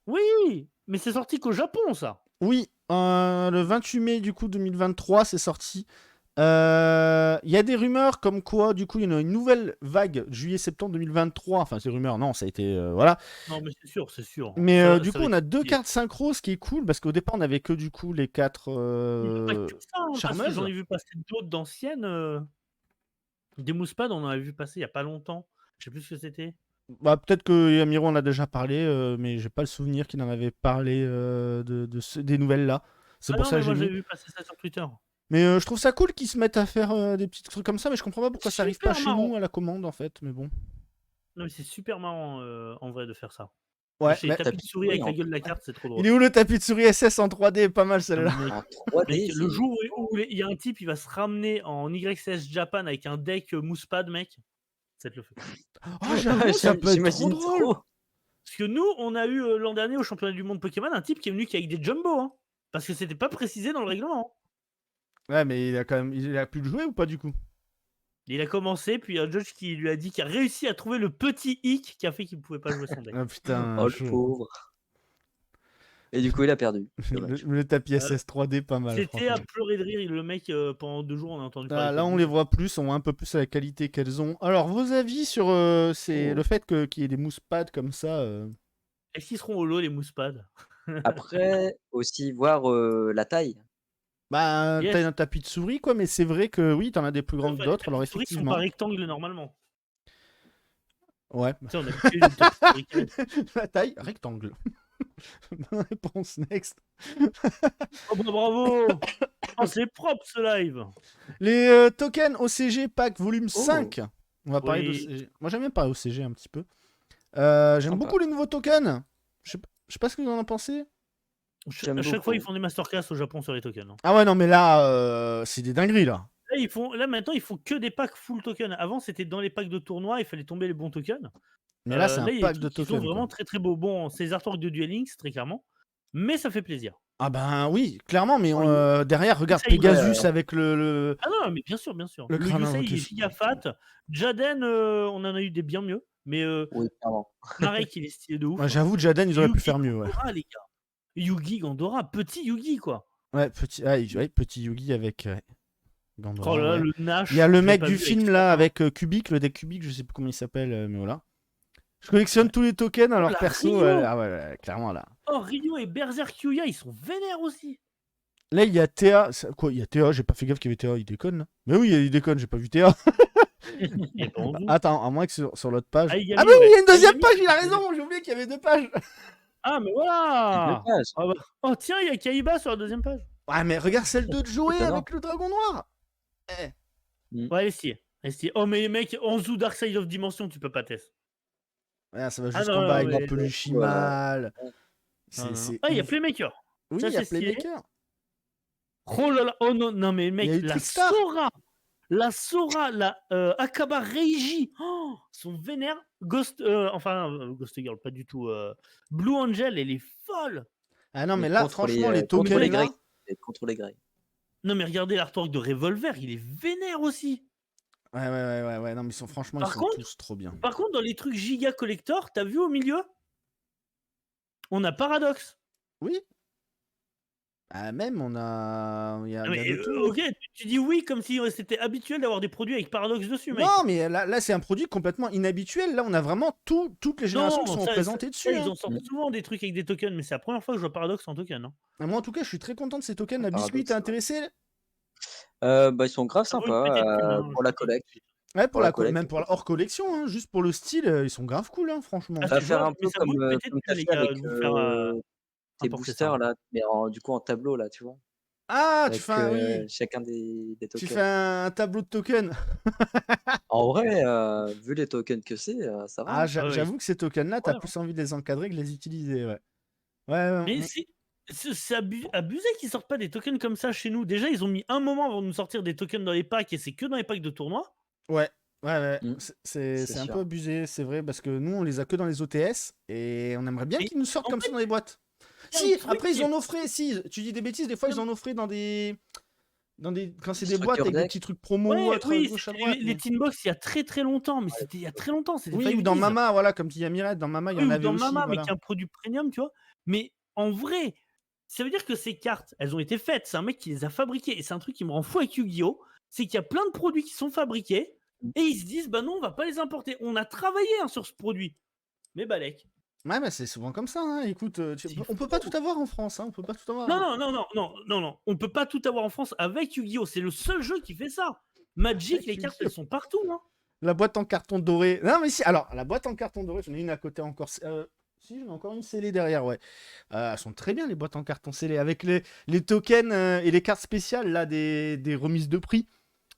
Oui, mais c'est sorti qu'au Japon, ça. Oui, le 28 mai du coup 2023, c'est sorti. Il y a des rumeurs comme quoi, du coup, il y en a une nouvelle vague juillet-septembre 2023. Enfin, ces rumeurs, non, ça a été. Voilà. Non, mais c'est sûr, c'est sûr. Mais Ça, du ça coup, va on être a 2 compliqué. cartes synchro, ce qui est cool, parce qu'au départ, on avait que du coup les 4 Il n'y a pas que ça, hein, parce que j'en charmeuses. ai vu passer d'autres d'anciennes. Des mousepads, on en a vu passer il n'y a pas longtemps. Je sais plus ce que c'était. Bah, peut-être que Yamiro en a déjà parlé, mais j'ai pas le souvenir qu'il en avait parlé des nouvelles là. C'est Ah pour non, ça mais que moi j'ai j'avais mis. vu passer ça sur Twitter. Mais je trouve ça cool qu'ils se mettent à faire des petits trucs comme ça, mais je comprends pas pourquoi ça arrive pas Super chez marrant. nous à la commande en fait. Mais bon. Non, mais c'est super marrant en vrai de faire ça. Ouais, C'est mais tapis de Tapis de souris souris avec la en gueule de la carte, c'est trop il drôle. est où le tapis de souris SS en 3D? Pas mal Non, celle-là. mais mec, En 3D, le c'est jour où il y a un type, il va se ramener en YCS Japan avec un deck mousepad, mec, ça te le fait. Oh, j'avoue, ça peut être trop j'imagine drôle. trop. Parce que nous, on a eu l'an dernier au championnat du monde Pokémon un type qui est venu avec des jumbo, hein, parce que c'était pas précisé dans le règlement. Ouais, mais il a quand même, il a pu le jouer ou pas du coup? Il a commencé, puis il y a un judge qui lui a dit qu'il a réussi à trouver le petit hic qui a fait qu'il ne pouvait pas jouer son deck. Ah putain, Oh, le chaud. pauvre. Et du coup, il a perdu. Le, Dommage. le tapis SS 3D, pas mal. C'était à Franchement. pleurer de rire. Le mec, pendant 2 jours, on a entendu Ah, parler là, que de on lui. les voit plus, on voit un peu plus la qualité qu'elles ont. Alors, vos avis sur c'est Oh. le fait qu'il y ait des moussepads comme ça Est-ce qu'ils seront holo, les moussepads? Après, aussi voir la taille. Bah, Yes. t'as un tapis de souris, quoi, mais c'est vrai que oui, t'en as des plus grands que Enfin, les d'autres, alors tapis de souris sont pas effectivement. rectangles normalement. Ouais. Tu sais, on a habitué d'une tapis de souris carré. La taille, rectangle. Bonne réponse, next. Oh bah bravo! Oh, c'est propre ce live! Les tokens OCG Pack volume Oh, 5. On va parler Oui. d'OCG. Moi, j'aime bien parler OCG un petit peu. J'aime sympa. beaucoup les nouveaux tokens. Je sais pas ce que vous en pensez. J'aime À chaque fois, ils beaucoup. font des masterclass au Japon sur les tokens, hein. Ah ouais, non, mais là, c'est des dingueries, là. Là, maintenant, ils font que des packs full token. Avant, c'était dans les packs de tournoi, il fallait tomber les bons tokens. Mais là, c'est un Là, il y a des pack de trucs qui sont tokens, quoi. vraiment très très beaux. Bon, c'est les artworks de Duel Links, très clairement. Mais ça fait plaisir. Ah ben oui, clairement, mais Oh, derrière, regarde Yusei, Pegasus avec le Ah non, mais bien sûr, bien sûr. le Le crâne Yusei, il est invocation. giga fat. Jaden, on en a eu des bien mieux. Mais Oui, clairement. Marek, il est stylé de ouf. Ouais, j'avoue, Jaden, ils auraient pu Yugi faire mieux, ouais. Gandora, les gars. Yugi Gandora, petit Yugi, quoi. Ouais, petit Yugi avec Gandora, Oh là là, ouais. le Nash. Il y a le je l'ai mec pas du vu avec film son là main. avec Kubik, le deck Kubik, je sais plus comment il s'appelle, mais voilà. Je collectionne tous les tokens, alors la perso, Ryo. ah ouais, clairement là. Oh, Ryo et Berserk Yuya, ils sont vénères aussi. Là, il y a Théa. Quoi, il y a Théa, j'ai pas fait gaffe qu'il y avait Théa, il déconne là. Mais oui, il déconne, j'ai pas vu Théa. Il est pas en dessous. Attends, à moins que sur l'autre page. Aigami, Ah, mais oui, ouais. il y a une deuxième Aigami, page, il a c'est- raison, j'ai oublié qu'il y avait 2 pages. Ah, mais Deux voilà. pages. Ah bah. Oh, tiens, il y a Kaiba sur la deuxième page. Ouais, mais regarde celle de Joey Étonnant. avec le dragon noir. Eh. Ouais, elle est stylée. Elle est stylée. Oh, mais mec, Anzu Dark Side of Dimension, tu peux pas tester. Ouais, ça va Ah juste non, combat non, avec mais. Peluche Ouais. mal. Non, C'est non, non. c'est Ah, il y a ouf. Playmaker. Oui, Ça, il y a c'est stylé. Playmaker. Oh là là. Oh non, non, mais Il y a mec, eu la Trickstar. Sora. La Sora, la Akaba Reiji. Oh, sont vénères. Ghost. Ghost Girl, pas du tout. Blue Angel, elle est folle. Ah non, mais Mais là, contre franchement, les contre tokens les là. Grecs. Et contre les Grecs. Non, mais regardez l'artwork de Revolver, il est vénère aussi. Ouais. Non, mais franchement, ils Par sont contre, tous trop bien. Par contre, dans les trucs giga collector, t'as vu au milieu? On a Paradox. Oui. Ah, même, on a. Il y a Non, mais, de tout. Hein. ok, tu dis oui comme si c'était habituel d'avoir des produits avec Paradox dessus, mec. Non, mais là c'est un produit complètement inhabituel. Là, on a vraiment toutes les générations qui sont ça, représentées dessus. ils Hein. en sortent souvent des trucs avec des tokens, mais c'est la première fois que je vois Paradox en token. Hein. Et moi, en tout cas, je suis très content de ces tokens. La Paradoxe, Biscuit, t'es ouais. intéressé? Bah, ils sont grave Ça vaut une sympas petite thune, hein, pour je la te le dis tout de collecte. suite. Ouais, Pour la collecte, même pour la hors collection, hein, juste pour le style, ils sont grave cool, hein, franchement. Ah, Ça va c'est faire jouable, un mais peu ça vaut une petite comme thune, tu les fait gars, avec de vous faire tes importer ça. boosters Hein. là, mais du coup en tableau là, tu vois? Ah, tu Avec fais un. Oui. chacun des Tu fais tokens. un tableau de tokens. En vrai, vu les tokens que c'est, ça va. Ah, Hein. Ah ouais, j'avoue que ces tokens-là, t'as ouais, plus envie de les encadrer que de les utiliser, ouais. Ouais, mais c'est abusé qu'ils sortent pas des tokens comme ça chez nous. Déjà, ils ont mis un moment avant de nous sortir des tokens dans les packs et c'est que dans les packs de tournoi. ouais. Mmh. C'est un sûr. peu abusé, c'est vrai, parce que nous, on les a que dans les OTS, et on aimerait bien Mais qu'ils nous sortent en comme ça fait, dans les boîtes. y a un Si, truc après, qui ils est- en offraient, si, tu dis des bêtises, des fois, ils en offraient dans des... Quand c'est des boîtes Structure avec des deck. petits trucs promo ou Ouais, autre, oui, gauche à c'était droite. les Teen Box il y a très très longtemps, mais c'était il y a très longtemps, c'était Oui, Five ou dans Keys. Mama, voilà, comme dit Amiret, dans Mama, il y Oui, en ou avait dans aussi, Mama, mais voilà. qui est un produit premium, tu vois. Mais en vrai, ça veut dire que ces cartes, elles ont été faites. C'est un mec qui les a fabriquées. Et c'est un truc qui me rend fou avec Yu-Gi-Oh! C'est qu'il y a plein de produits qui sont fabriqués et ils se disent, bah non, on va pas les importer. On a travaillé hein, sur ce produit. Mais balèque. Ouais, mais c'est souvent comme ça, hein. Écoute, C'est on peut pas fou. tout avoir en France, hein, on peut pas tout avoir. Non. On peut pas tout avoir en France avec Yu-Gi-Oh! C'est le seul jeu qui fait ça. Magic, Avec les cartes, Yu-Gi-Oh! elles sont partout. Hein. La boîte en carton doré. Non, mais si, alors, la boîte en carton doré, j'en ai une à côté encore. Si, j'en ai encore une scellée derrière, ouais. Elles sont très bien, les boîtes en carton scellé, avec les tokens et les cartes spéciales, là, des remises de prix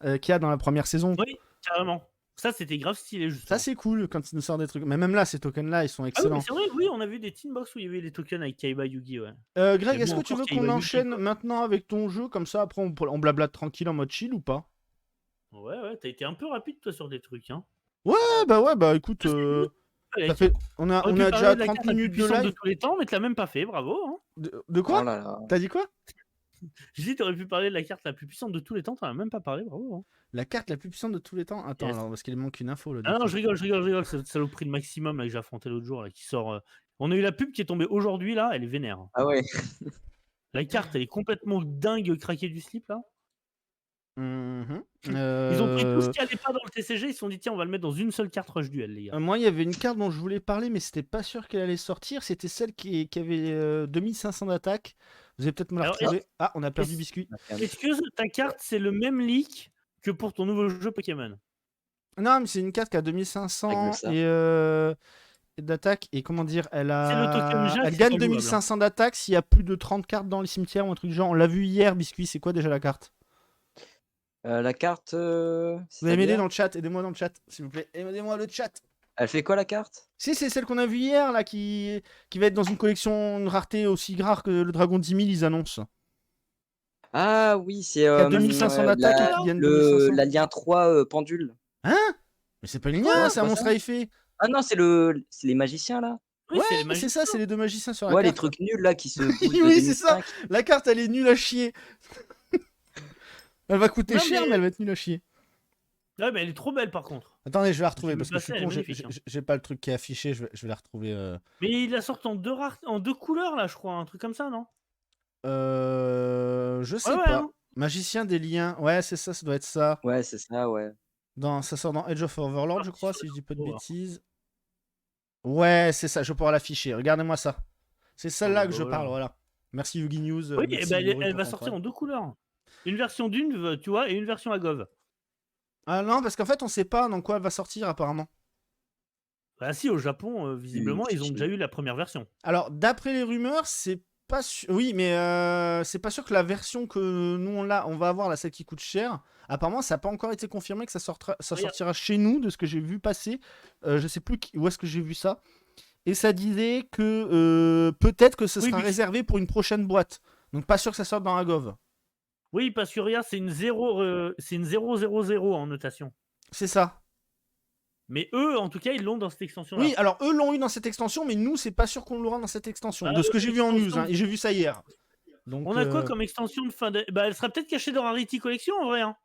qu'il y a dans la première saison. Oui, carrément. Ça, c'était grave stylé, justement. Ça, c'est cool quand ils nous sortent des trucs. Mais même là, ces tokens-là, ils sont Ah oui, excellents. mais c'est vrai, oui, on a vu des Teen Box où il y avait les tokens avec Kaiba Yugi, ouais. Greg, Mais est-ce bon, que tu encore veux Kaiba qu'on Yugi, enchaîne quoi. maintenant avec ton jeu, comme ça, après on blabla tranquille en mode chill ou pas? Ouais, t'as été un peu rapide, toi, sur des trucs, hein. Ouais, bah écoute, Ça, c'est cool. ça Balèque. fait... on a T'aurais pu parler déjà de la 30 carte la plus minutes de puissante de live. tous les temps, mais tu l'as même pas fait, bravo. Hein. De quoi? Oh là là. T'as dit quoi? J'ai dit, t'aurais pu parler de la carte la plus puissante de tous les temps, t'en as même pas parlé, bravo. Hein. La carte la plus puissante de tous les temps? Attends, Yes. alors, parce qu'il manque une info, là. Ah non, coup. je rigole, c'est le saloperie de maximum là, que j'ai affronté l'autre jour, là, qui sort On a eu la pub qui est tombée aujourd'hui, là, elle est vénère. Ah ouais. La carte, elle est complètement dingue, craquée du slip, là. Mhm. Ils ont pris tout ce qui allait pas dans le TCG, ils se sont dit, tiens, on va le mettre dans une seule carte Rush Duel, les gars. Moi, il y avait une carte dont je voulais parler, mais c'était pas sûr qu'elle allait sortir. C'était celle qui avait 2500 d'attaque. Vous allez peut-être me la Alors, retrouver. Ah, on a perdu est-ce- Biscuit. Est-ce que ta carte, c'est le même leak que pour ton nouveau jeu Pokémon? Non, mais c'est une carte qui a Avec 2500 ça. et d'attaque. Et comment dire, C'est le token Jack, elle c'est gagne pas jouable, hein. 2500 d'attaque s'il y a plus de 30 cartes dans les cimetières ou un truc du genre. On l'a vu hier, Biscuit. C'est quoi déjà la carte? La carte, Vous allez m'aider c'est-à-dire dans le chat. Aidez-moi dans le chat, s'il vous plaît. Aidez-moi le chat. Elle fait quoi la carte? Si, c'est celle qu'on a vue hier, là, qui va être dans une collection, une rareté aussi rare que le Dragon 10 000, ils annoncent. Ah oui, c'est Qui a 2500 d'attaque et qui gagne 2500. l'alien 3 pendule. Hein? Mais c'est pas les Non, liens, c'est c'est un pas monstre ça. à effet. Ah non, c'est les magiciens là. Oui, c'est les Ouais, mais c'est magiciens. ça, c'est les deux magiciens sur la Ouais, les carte. trucs nuls là qui se bougent de Oui, c'est ça. 2005. La carte, elle est nulle à chier. Elle va coûter Non, cher, mais- mais elle va être nulle à chier. Ouais, mais elle est trop belle par contre. Attendez, je vais la retrouver Je parce me que je suis passais, con, elle est magnifique, hein. j'ai pas le truc qui est affiché, je vais la retrouver. Mais il la sort en deux couleurs là, je crois, un truc comme ça, non? Je sais Ouais, pas. hein. Magicien des liens, ouais, c'est ça, ça doit être ça. Ouais, c'est ça, ouais. Ça sort dans Edge of Overlord, je Parti crois, sur si les je dis pas de infos, alors. bêtises. Ouais, c'est ça, je vais pouvoir l'afficher. Regardez-moi ça. C'est celle-là Oh, que je voilà. parle, voilà. Merci Yugi News. Oui, merci et ben, Yuri elle pour va ton sortir travail. en deux couleurs. Une version d'une, tu vois, et une version à Gov. Ah non, parce qu'en fait, on sait pas dans quoi elle va sortir apparemment. Bah si, au Japon, visiblement, ils ont fichier. déjà eu la première version. Alors, d'après les rumeurs, c'est pas sûr. Oui, mais c'est pas sûr que la version que nous on va avoir, là, celle qui coûte cher. Apparemment, ça n'a pas encore été confirmé que ça sortira chez nous, de ce que j'ai vu passer. Je sais plus où est-ce que j'ai vu ça. Et ça disait que peut-être que ce Oui, sera mais- réservé pour une prochaine boîte. Donc, pas sûr que ça sorte dans la Gov. Oui, parce que regarde, c'est une 000 en notation. C'est ça. Mais eux, en tout cas, ils l'ont dans cette extension-là. Oui, alors eux l'ont eu dans cette extension, mais nous, c'est pas sûr qu'on l'aura dans cette extension. De ce que j'ai vu en news, hein, et j'ai vu ça hier. Donc, On a quoi comme extension de fin de... Bah, elle sera peut-être cachée dans Rarity Collection, en vrai. Hein.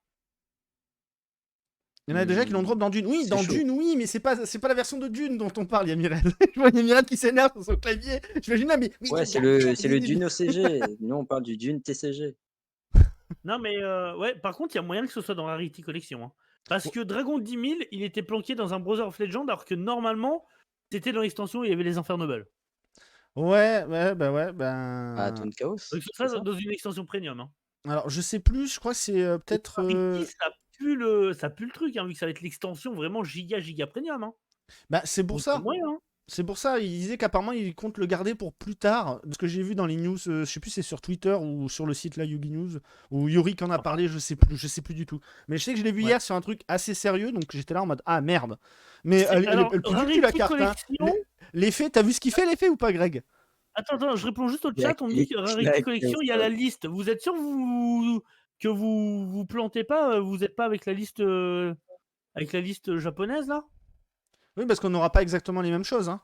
il y en a déjà qui l'ont drop dans Dune. Oui, C'est dans chaud. Dune, oui, mais c'est pas la version de Dune dont on parle, Yamirel. Je vois Yamirel qui s'énerve sur son clavier. J'imagine là, mais. Ouais, c'est le Dune OCG. Nous, on parle du Dune TCG. Non, mais ouais, par contre, il y a moyen que ce soit dans Rarity Collection. Hein. Parce que Dragon 10 000, il était planqué dans un Brother of Legend, alors que normalement, c'était dans l'extension où il y avait les Infernobles. Ouais, ben. Ah, Toon Chaos. Donc, c'est ça, ça dans une extension premium. Hein. Alors, je sais plus, je crois que c'est peut-être. Rarity, ça pue le truc, hein, vu que ça va être l'extension vraiment giga premium. Hein. Bah, c'est pour Donc, ça. c'est moyen, hein. C'est pour ça, il disait qu'apparemment il compte le garder pour plus tard. De ce que j'ai vu dans les news, je sais plus si c'est sur Twitter ou sur le site là Yugi News, ou Yuri qui en a parlé, je sais plus du tout. Mais je sais que je l'ai vu Ouais. hier sur un truc assez sérieux, donc j'étais là en mode ah merde. Mais Alors, elle pue la Rarity carte. Hein. Collection... L'effet, t'as vu ce qu'il fait l'effet ou pas, Greg? Attends, je réponds juste au Il a chat. On me dit que cliqué, Rarity il a Collection, il y a la liste. Vous êtes sûr que vous plantez pas vous n'êtes pas avec la liste japonaise là? Oui, parce qu'on n'aura pas exactement les mêmes choses. Hein.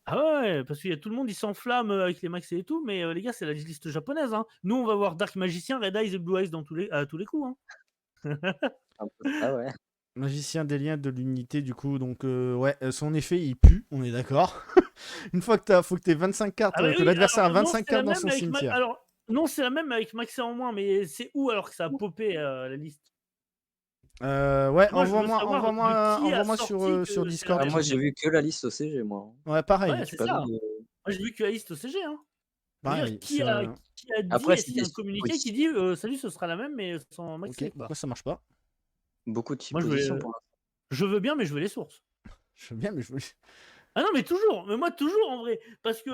Ah ouais, parce qu'il y a tout le monde, il s'enflamme avec les maxés et tout, mais les gars, c'est la liste japonaise. Hein. Nous, on va voir Dark Magicien, Red Eyes et Blue Eyes à tous les coups. Hein. Un peu ça, ouais. Magicien des liens de l'unité, du coup, donc ouais, son effet il pue, on est d'accord. Une fois que faut que t'aies 25 cartes, Ah bah que oui, l'adversaire a alors, non, 25 c'est cartes la dans même son avec cimetière. alors, non, c'est la même avec maxé en moins, mais c'est où alors que ça a popé la liste? Ouais, Moi, je veux envoie-moi savoir de qui a sur sorti sur que Discord. Ah, c'est moi, la j'ai vu que la liste OCG, moi. Ouais, pareil. Ouais, J'ai c'est pas ça. vu de- Moi, j'ai vu que la liste OCG. Hein. Pareil, Qui c'est, a dit, Après, est-ce qu'il y a un c'est- communiqué oui. qui dit salut, ce sera la même, mais sans maxé. Ok, Quoi. pourquoi ça marche pas? Beaucoup de Moi, je veux- suppositions pour l'instant. Je veux bien, mais je veux les sources. Je veux bien, mais je veux. Ah non, mais toujours. Mais moi, toujours en vrai. Parce que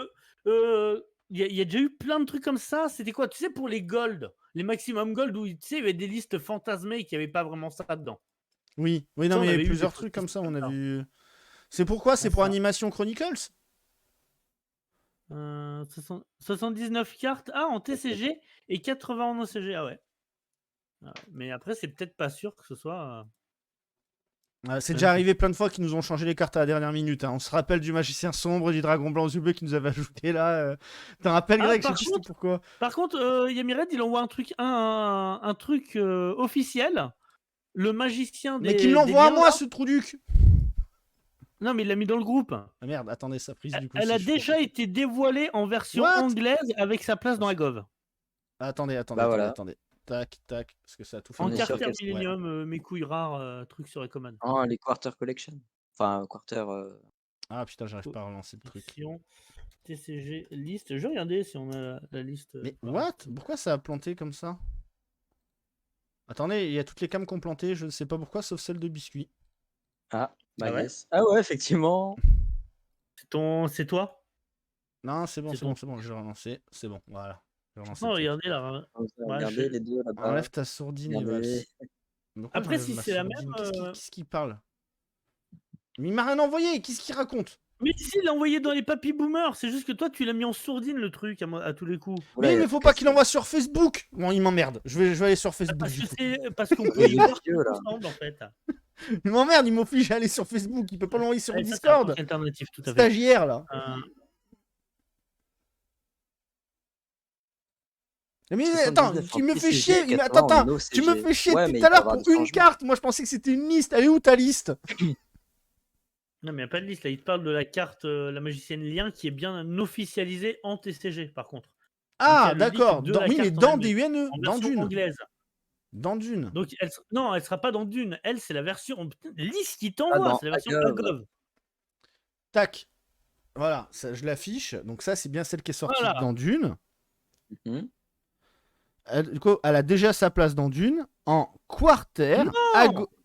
il y a déjà eu plein de trucs comme ça. C'était quoi? Tu sais, pour les gold, les maximum gold, où tu sais, il y avait des listes fantasmées qui n'avaient pas vraiment ça dedans. Oui, Ça, non, on mais il y avait avait eu plusieurs des trucs trucs comme ça, on a comme ça. vu. C'est pourquoi? C'est pour ça. Animation Chronicles? 79 cartes en TCG et 80 en OCG. Ah ouais. Mais après, c'est peut-être pas sûr que ce soit. C'est déjà arrivé plein de fois qu'ils nous ont changé les cartes à la dernière minute. Hein. On se rappelle du Magicien Sombre, du Dragon Blanc aux yeux bleus qui nous avait ajouté là. T'en rappelles, Greg? Je sais par plus c'était pourquoi. Par contre, Yamired, il envoie un truc officiel. Le magicien des. Mais qu'il des l'envoie à liens, moi, là. ce trou duc! Non, mais il l'a mis dans le groupe. Ah merde, attendez, ça prise du coup. Elle si a je déjà comprends. été dévoilée en version What? anglaise avec sa place dans la Gov. Attendez. Bah voilà. Tac, parce que ça a tout fait. En On est sûr Carter qu'elle serait- Millennium, mes couilles rares, truc sur Recommand. Oh, les Quarter Collection. Enfin, Quarter. Ah putain, j'arrive pas à relancer le truc. Version TCG liste. Je vais regarder si on a la liste. Mais par what? ici. Pourquoi ça a planté comme ça? Attendez, il y a toutes les cams qui ont planté, je ne sais pas pourquoi, sauf celle de biscuit. Ah, bah Ah ouais yes. Ah ouais, effectivement. C'est toi? Non, c'est bon, C'est c'est bon, je vais relancer. C'est bon, voilà. Je vais relancer Non, le truc. regardez là. Comme ça, Ouais, regardez je- les deux là-bas. Enlève ta sourdine et Regardez. valse. Pourquoi Après, j'enlève si ma c'est la sourdine? même, Qu'est-ce qu'il parle? Mais il m'a rien envoyé, qu'est-ce qu'il raconte? Mais si, il l'a envoyé dans les papy boomers. C'est juste que toi, tu l'as mis en sourdine le truc à tous les coups. Oula, Mais il y a il faut tout pas qu'il cassé. envoie sur Facebook! Bon, il m'emmerde. Je vais aller sur Facebook Parce du que coup. c'est parce qu'on peut Oui, y voir monsieur, tous là. ensemble en fait. Il m'emmerde, il m'oblige à aller sur Facebook. Il peut pas l'envoyer sur Ouais, ça, c'est un Discord. truc alternatif, tout à fait. Stagiaire là. Mais attends, 79 tu me en fais TCG, chier. 80 Attends, en OCG. tu me fais chier Ouais, mais depuis il tout à peut l'heure avoir pour des une changements. carte. Moi, je pensais que c'était une liste. Elle est où ta liste? Non, mais il n'y a pas de liste. Là, il te parle de la carte La Magicienne Lien qui est bien officialisée en TCG, par contre. Ah, Donc, il y a le d'accord. leak de la Oui, mais carte en dans elle-même, DUNE, en dans version Dune. anglaise. Dans Dune. Donc, non, elle sera pas dans Dune. Elle, c'est la version putain, liste qui Ah, t'envoie. dans C'est la version Agov. Agov. Tac. Voilà, ça, je l'affiche. Donc ça, c'est bien celle qui est sortie Voilà. dans Dune. Mhm. Du coup, elle a déjà sa place dans Dune en quarter. Non,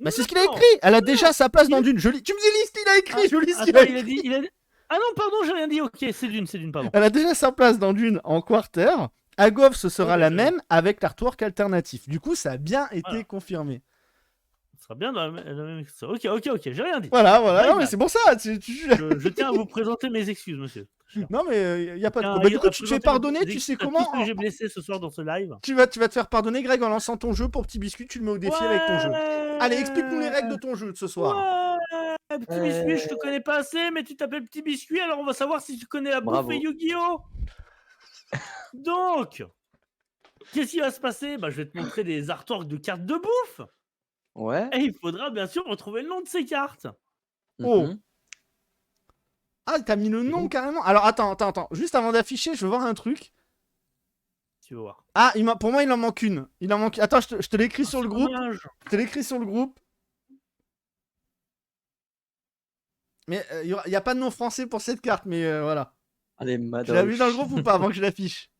Bah, c'est ce qu'il a non, écrit. Elle a déjà sa place dans Dune. Tu me dis liste, il a écrit. Je lis ce qu'il a Attends, écrit. il a dit. Ah non, pardon, j'ai rien dit. Ok, c'est Dune, pardon. Elle a déjà sa place dans Dune en quarter. Agov, ce sera Ouais, la je- même avec l'artwork alternatif. Du coup, ça a bien été Voilà. confirmé. Ce sera bien dans la même. Ok, j'ai rien dit. Voilà. Bye, Non, mais bye. c'est pour ça. Je tiens à vous présenter mes excuses, monsieur. Non, mais il n'y a pas de Tiens, quoi. Bah, du coup, à tu te fais présenter pardonner. mes Tu excuses sais à tous comment ceux que j'ai blessés ce soir dans ce live. tu vas te faire pardonner, Greg, en lançant ton jeu pour Petit Biscuit. Tu le mets au défi avec ton jeu. Allez, explique-nous les règles de ton jeu de ce soir. Ouais, Petit Biscuit, je te connais pas assez, mais tu t'appelles Petit Biscuit, alors on va savoir si tu connais la bouffe Bravo. et Yu-Gi-Oh! Donc, qu'est-ce qui va se passer? Bah, je vais te montrer des artworks de cartes de bouffe. Ouais. Et il faudra bien sûr retrouver le nom de ces cartes. Oh. Mhm. Ah, t'as mis le C'est nom bon. carrément. Alors, attends. Juste avant d'afficher, je veux voir un truc. Tu vas voir. Ah, pour moi, il en manque une. Attends, je te l'écris sur le groupe. Dommage. Je te l'écris sur le groupe. Mais il n'y a pas de nom français pour cette carte, mais voilà. Allez, Tu Madoff. l'as vu dans le groupe ou pas avant que je l'affiche?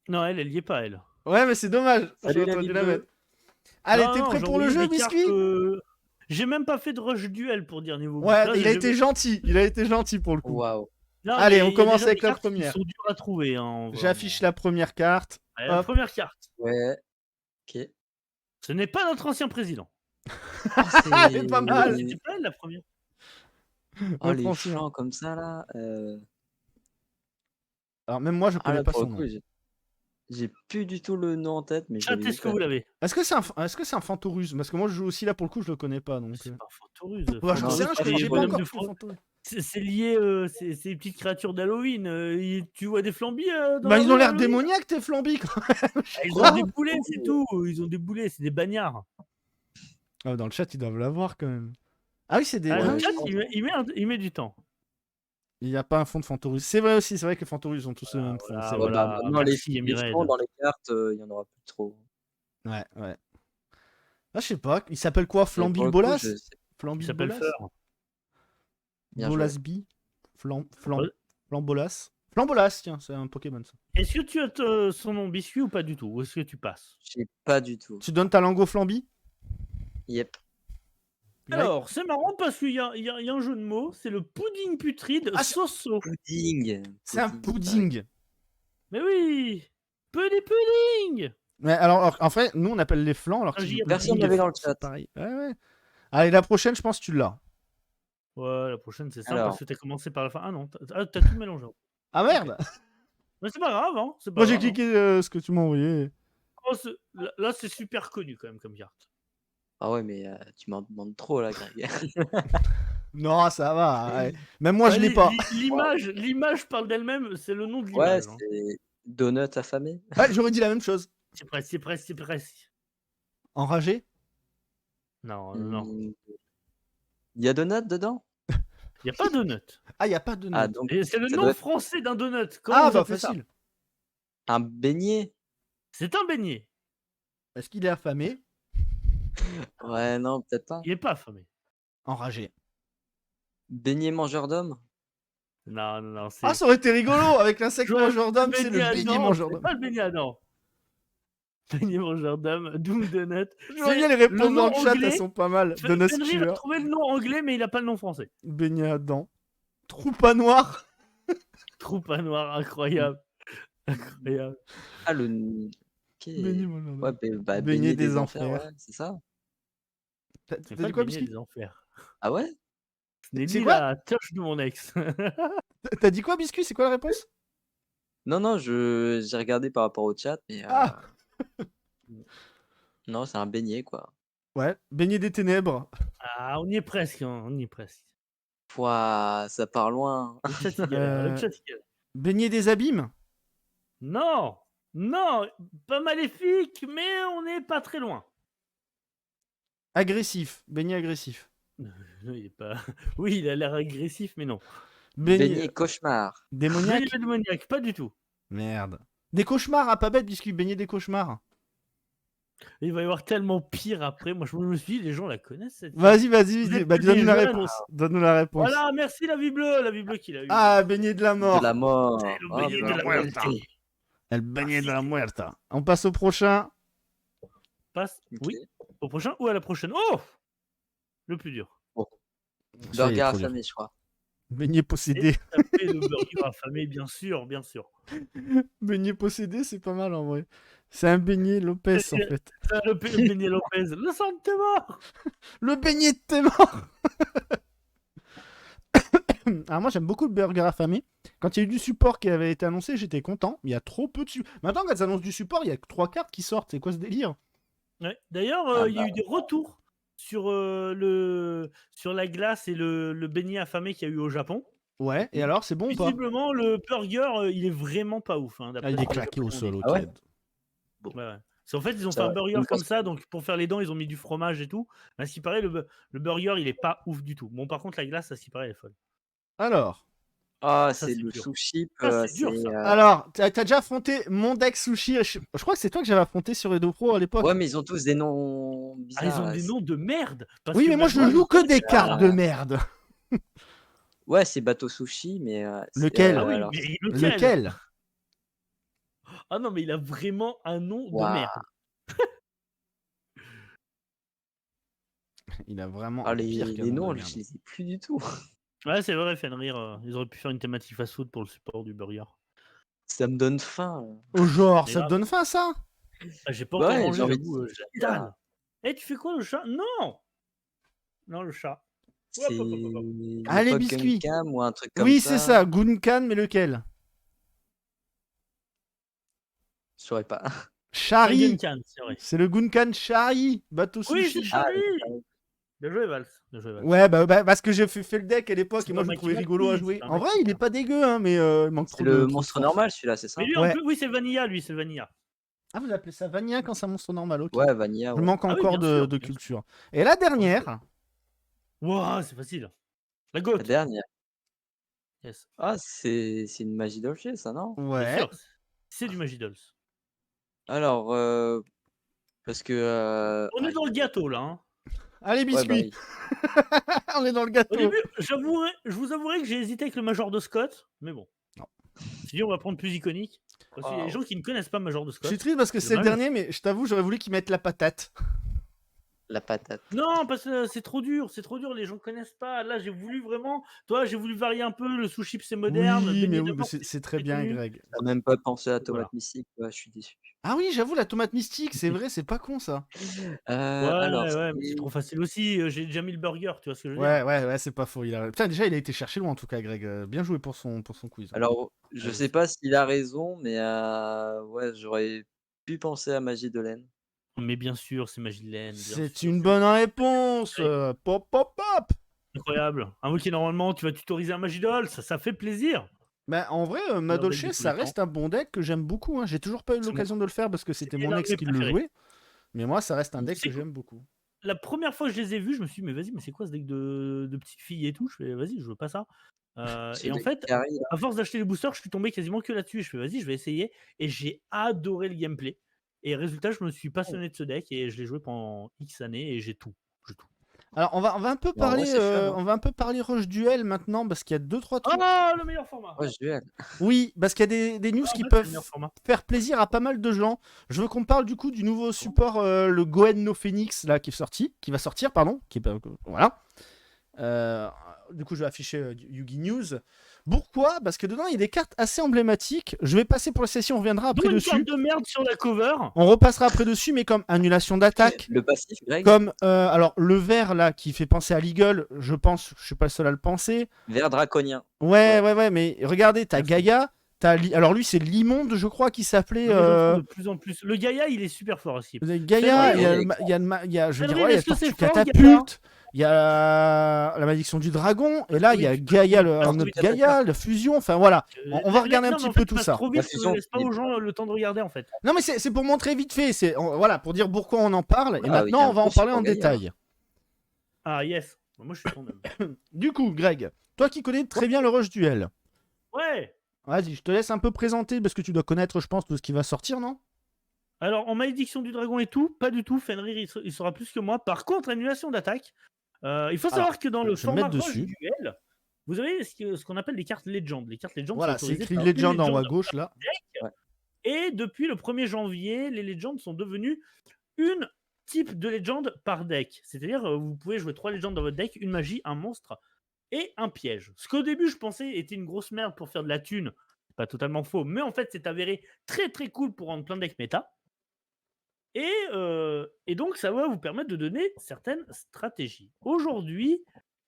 Non, elle y est pas, elle. Ouais, mais c'est dommage. Salut, J'aurais la dû vie la bleue. mettre. Allez, Non, t'es non, prêt j'ai pour le envoyé jeu, des cartes, Biscuit? J'ai même pas fait de rush duel pour dire niveau bouffe. Ouais, Là, il a été gentil. Il a été gentil pour le coup. Waouh. Non, Allez, mais on il y a commence déjà avec des la cartes qui première. sont dures à trouver. Hein, J'affiche la première carte. Allez, la Hop. première carte. Ouais. Ok. Ce n'est pas notre ancien président. Ah, elle est pas Ah, mal. c'était pas elle la première. Oh, Ouais, les franchement. flancs comme ça, là. Alors, même moi, je Ah, connais là, pas pour son le nom. coup, j'ai plus du tout le nom en tête, mais je Chat, l'avais est-ce vu que vous l'avez? Est-ce que c'est un Fantorus? Parce que moi, je joue aussi là pour le coup, je le connais pas. Donc, C'est pas Fantorus. bah, j'en Non, sais rien, c'est j'ai pas bonhomme encore de fait Fantorus. C'est lié, c'est les petites créatures d'Halloween. Tu vois des flambis dans Bah, la ils ont rue, l'air Halloween? démoniaques, tes flambis. Ah, ils crois. ont des boulets, c'est tout. Ils ont des boulets, c'est des bagnards. Ah, dans le chat, ils doivent l'avoir quand même. Ah oui, c'est des. Ah, ah le oui. chat, il met du temps. Il n'y a pas un fond de Fantorus. C'est vrai aussi, c'est vrai que les Fantorus ont tous le même fond. voilà, c'est Ouais, vrai. voilà. bah, maintenant, Merci, les Emirel. flancs dans les cartes, il y en aura plus trop. Ouais. Ah, je sais pas. Il s'appelle quoi? Et pour le coup, Flambil-Bolas? je sais- Il Flambil s'appelle Bolas? Fleur. Bien joué. Bolasby? Ouais. Flambolas? Flambolas, tiens, c'est un Pokémon ça. Est-ce que tu as son nom Biscuit ou pas du tout? Ou est-ce que tu passes? J'ai pas du tout. Tu donnes ta langue au Flamby? Yep. Greg? Alors, c'est marrant parce qu'il y a un jeu de mots, c'est le pudding putride Ah, c'est- Soso. Pudding. C'est un pudding. Mais oui, pudding. Ouais, alors, en fait, nous on appelle les flancs alors Ah, qu'ils j'y ai Personne pudding. l'avait dans le c'est chat. pareil. Ouais. Allez, la prochaine, je pense que tu l'as. Ouais, la prochaine c'est simple Alors. parce que t'as commencé par la fin. Ah non, t'as tout mélangé. Ah merde! Mais c'est pas grave, hein. C'est pas Moi j'ai grave, hein. cliqué ce que tu m'as envoyé. Oh, là, c'est super connu quand même comme carte. Ah ouais, mais tu m'en demandes trop là, Greg. Non, ça va. Ouais. Même moi je Ouais, l'ai pas. L'image parle d'elle-même, c'est le nom de Ouais, l'image. hein. c'est Donut affamé. Ouais, j'aurais dit la même chose. C'est presque. Enragé? Non. Hmm, Il y a Donut dedans? Il n'y a pas donut. Ah, il n'y a pas de Ah, note. donc Et c'est le ça nom doit être français d'un donut. Comment Ah, vous bah appelez ça? facile. un beignet. C'est un beignet. Est-ce qu'il est affamé? Ouais, non, peut-être pas. Il n'est pas affamé. Enragé. Beignet mangeur d'homme? Non, non, non, Ah, c'est. ça aurait été rigolo avec l'insecte J'aurais mangeur le d'homme, c'est le beignet beignet Adam, mangeur c'est d'homme. pas le beignet Adam. Beignet mangeur d'homme, Doom Donut. J'aurais bien C'est les le réponses dans nom le chat, elles anglais. sont pas mal. Donut Fenrir a Killer, trouvé le nom anglais, mais il n'a pas le nom français. beignet à dents. Troupa noir. Troupe à noir, incroyable. Incroyable. Ah, le n OK. Beignet mangeur Ouais, d'homme. bah, Beignet beignet des des enfers, enfers. ouais, c'est ça? T'as C'est dit pas le quoi, beignet Biscuit? des enfers. Ah ouais? Ce n'est C'est ni quoi? la touche de mon ex. T'as dit quoi, Biscuit? C'est quoi la réponse? Non, non, j'ai regardé par rapport au chat, mais Ah, non, c'est un beignet, quoi. ouais, beignet des ténèbres. Ah, on y est presque, hein, on y est presque. Pouah, ça part loin. Le chat, il galère, le chat, il galère. Beignet des abîmes. Non, non, pas maléfique, mais on n'est pas très loin. Agressif. Beignet agressif. Il est pas... Oui, il a l'air agressif, mais non. Beignet cauchemar. Démoniaque. Beignet démoniaque, pas du tout. Merde. Des cauchemars, ah pas bête, Biscuit. Beignet des cauchemars. Il va y avoir tellement pire après. Moi, je me suis dit, les gens la connaissent cette fille. Vas-y, Vous vas-y. êtes Bah, plus donne-nous des la jeunes réponse. aussi. Donne-nous la réponse. Voilà, merci la vie bleue qu'il a eu. Ah, beignet de la mort. De la mort. Le Oh, beignet de la muerta. muerte. El beignet de la muerta. On passe au prochain. Passe, Ok. oui, au prochain ou à la prochaine. Oh, le plus dur. Ça y est, Burger trop dur. affamé, je crois. Beignet possédé. Taper le burger affamé, bien sûr, bien sûr. Beignet possédé, c'est pas mal en vrai. C'est un beignet Lopez en fait. Le beignet Lopez, le sang de tes morts. Le beignet de tes morts. Alors moi j'aime beaucoup le burger affamé. Quand il y a eu du support qui avait été annoncé, j'étais content. Il y a trop peu de support. Maintenant quand ils annoncent du support, il y a que 3 cartes qui sortent. C'est quoi ce délire? Ouais. D'ailleurs, Ah il y a bah. eu des retours sur, sur la glace et le beignet affamé qu'il y a eu au Japon. Ouais, et alors c'est bon ou pas? Visiblement, le burger, il est vraiment pas ouf. Hein, Ah, il est claqué au sol, ok. Ah ouais? Ouais, ouais. C'est en fait, ils ont Ça fait un va. burger Donc, comme ça, donc pour faire les dents, ils ont mis du fromage et tout. À ce qui paraît, le burger, il est pas ouf du tout. Bon, par contre, la glace, à ce qui paraît, elle est folle. Alors, Ah, Ça, c'est c'est le dur. sushi. Ça, c'est dur, ça. alors t'as déjà affronté mon deck sushi. Je crois que c'est toi que j'avais affronté sur Edo Pro à l'époque. Ouais, mais ils ont tous des noms bizarres. Ah, ils ont là. des noms de merde. Parce Oui, que mais moi je maintenant, joue que des Ah. cartes de merde. Ouais, c'est bateau sushi, mais. Lequel? Ah oui, alors, mais lequel? Lequel? Ah non, mais il a vraiment un nom de Waouh. merde. Il a vraiment Ah, un pire les qu'un nom noms, de je merde. les ai plus du tout. Ouais, c'est vrai, Fenrir, ils auraient pu faire une thématique fast-food pour le support du burger. Ça me donne faim. Là. Oh genre, Mais ça là- te donne faim ça? Ah, j'ai pas Ouais, encore j'ai mangé, envie de j'avoue. dire. J'ai la dalle. Eh, tu fais quoi, le chat? Non! Non, le chat. Hop, C'est. hop, hop, hop. Allez, pas biscuit. Guncam ou un truc comme Oui, ça. c'est ça, Gunkan, mais lequel? Je saurais pas. Shari. Gunkan, c'est vrai. C'est le Gunkan Shari, bateau Oui, sushi. c'est Ah, Charlie! Bien joué, Vals. Bien joué, Vals. Ouais, bah, parce que j'ai fait le deck à l'époque C'est et moi pas je le Maki trouvais Maki, rigolo à c'est jouer. pas En Maki vrai, il est Maki. pas dégueu, hein, mais il manque C'est trop le de monstre force. normal, celui-là, c'est ça? Mais lui, Ouais. en plus, oui, c'est Vanilla, lui, c'est Vanilla. Ah, vous appelez ça Vanilla quand c'est un monstre normal, ok. Ouais, Vanilla. Je Ouais. manque Ah oui, encore bien sûr, de bien sûr. culture. Et la dernière, Wouah, c'est facile. La La goat. dernière. Yes. Ah, c'est une magie dolce, ça, non? Bien ouais. sûr, c'est du Magidolls. Alors, parce que. On est dans le gâteau, là. Hein. Allez, Ouais, bah biscuit. oui. On est dans le Au gâteau. début, je vous avouerai que j'ai hésité avec le Major de Scott, mais bon. Non. Si on va prendre plus iconique. Parce qu'il y a des gens qui ne connaissent pas Major de Je Scott. suis triste parce que C'est c'est le dommage. dernier, mais je t'avoue, j'aurais voulu qu'ils mettent la patate. La patate. Non, parce que c'est trop dur, les gens connaissent pas. Là, j'ai voulu vraiment, j'ai voulu varier un peu. Le sushi, c'est moderne. le Oui, beignet mais oui, d'abord, mais c'est très bien, connu. Greg. T'as même pas pensé à Voilà. tomate mystique, ouais, je suis déçu. Ah oui, j'avoue, la tomate mystique, c'est vrai, c'est pas con ça. Ouais, Alors, ouais, mais c'est c'est- trop facile aussi. J'ai déjà mis le burger, tu vois ce que je veux Ouais, dire. ouais, c'est pas faux. Putain, déjà, il a été cherché loin en tout cas, Greg. Bien joué pour son quiz. Alors, je sais pas s'il a raison, mais ouais, j'aurais pu penser à Magie de laine. Mais bien sûr, c'est Magidelaine. C'est une bonne réponse. Pop, pop, pop. Incroyable. Un mot qui normalement, tu vas tutoriser un Magidoll, ça fait plaisir. Bah, en vrai, Madolche, de tous ça les reste un bon deck que j'aime beaucoup. Hein. J'ai toujours pas eu C'est l'occasion de le faire parce que c'était mon l'un de ex mes qui le préférés. jouait. Mais moi, ça reste un deck C'est que cool. j'aime beaucoup. la première fois que je les ai vus, je me suis dit: «Mais vas-y, mais c'est quoi ce deck de petites filles et tout?» Je fais: «Vas-y, je veux pas ça». Ce Et en deck fait, carry là. à force d'acheter les boosters, je suis tombé quasiment que là-dessus et je fais: «Vas-y, je vais essayer» et j'ai adoré le gameplay et résultat, je me suis passionné de ce deck et je l'ai joué pendant X années et j'ai tout. Alors, on va un peu Mais en vrai, parler, c'est fun, hein. on va un peu parler Rush Duel maintenant, parce qu'il y a 2-3 trucs. Oh, le meilleur format! Ouais, duel. Oui, parce qu'il y a des news En qui fait, c'est peuvent le meilleur format. faire plaisir à pas mal de gens. Je veux qu'on parle du coup du nouveau support, le Goen no Phoenix, là, qui va sortir, pardon. Voilà. Du coup, je vais afficher Yugi News. Pourquoi? Parce que dedans, il y a des cartes assez emblématiques. Je vais passer pour la session, on reviendra Dont après une carte dessus. de merde sur la cover. On repassera après dessus, mais comme annulation d'attaque, Le passif, Greg. comme alors le vert là qui fait penser à l'Eagle, je pense, je suis pas le seul à le penser. Vert draconien. Ouais, mais regardez, t'as Merci. Gaïa, alors lui c'est l'immonde, je crois, qui s'appelait Non, mais j'en trouve de plus en plus. Le Gaïa, il est super fort aussi. Gaïa. Fenrir, Il y a, oui. il y a, je veux dire, Fenrir, ouais, il y a est-ce que Tortue c'est fort, Catapulte, il y a la malédiction du dragon, et là il y a Oui, Gaïa, un Tortue autre Catapulte. Gaïa, la fusion, enfin voilà. On va regarder un non, mais petit en peu fait, tu tout passes ça. trop La vite, fusion, ne laisse pas il est aux gens le temps de regarder en fait. Non mais c'est pour montrer vite fait, voilà, pour dire pourquoi on en parle, et Ah oui, il y maintenant a un on va en gros parler en support Gaïa. détail. Ah yes, moi je suis ton homme. Du coup, Greg, toi qui connais très bien le Rush Duel, Ouais. vas-y, je te laisse un peu présenter, parce que tu dois connaître, je pense, tout ce qui va sortir, non? Alors en malédiction du dragon et tout, pas du tout. Fenrir, il sera plus que moi. Par contre, annulation d'attaque. Il faut savoir que dans le je vais me format mettre Rush dessus. Duel, vous avez ce qu'on appelle les cartes Legend. Les cartes Legend Voilà, sont c'est autorisées écrit par une Legend en haut à Legend gauche, là. Ouais. et depuis le 1er janvier, les Legends sont devenus une type de Legend par deck. C'est-à-dire, vous pouvez jouer 3 Legends dans votre deck, une magie, un monstre et un piège. Ce qu'au début, je pensais était une grosse merde pour faire de la thune. C'est pas totalement faux, mais en fait, c'est avéré très très cool pour rendre plein de decks méta. Et donc, ça va vous permettre de donner certaines stratégies. Aujourd'hui,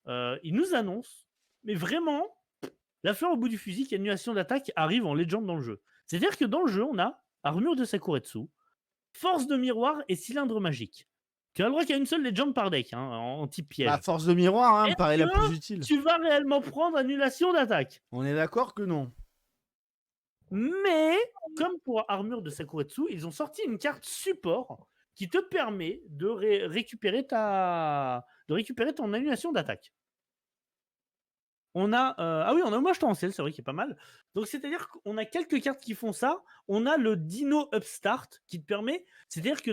ils nous annoncent, mais vraiment, la fleur au bout du fusil qu'annulation d'attaque arrive en Legend dans le jeu. C'est-à-dire que dans le jeu, on a armure de Sakuretsu, force de miroir et cylindre magique. Tu as le droit qu'il y a une seule Legend par deck, hein, en type piège. Bah, force de miroir, hein, me paraît la Est-ce plus que utile. tu vas réellement prendre annulation d'attaque? On est d'accord que non. Mais, comme pour armure de Sakuretsu, ils ont sorti une carte support qui te permet de récupérer ton annulation d'attaque. On a ah oui, on a hommage torrentiel, c'est vrai qu'il est pas mal. Donc c'est-à-dire qu'on a quelques cartes qui font ça. On a le Dino Upstart qui te permet, c'est-à-dire que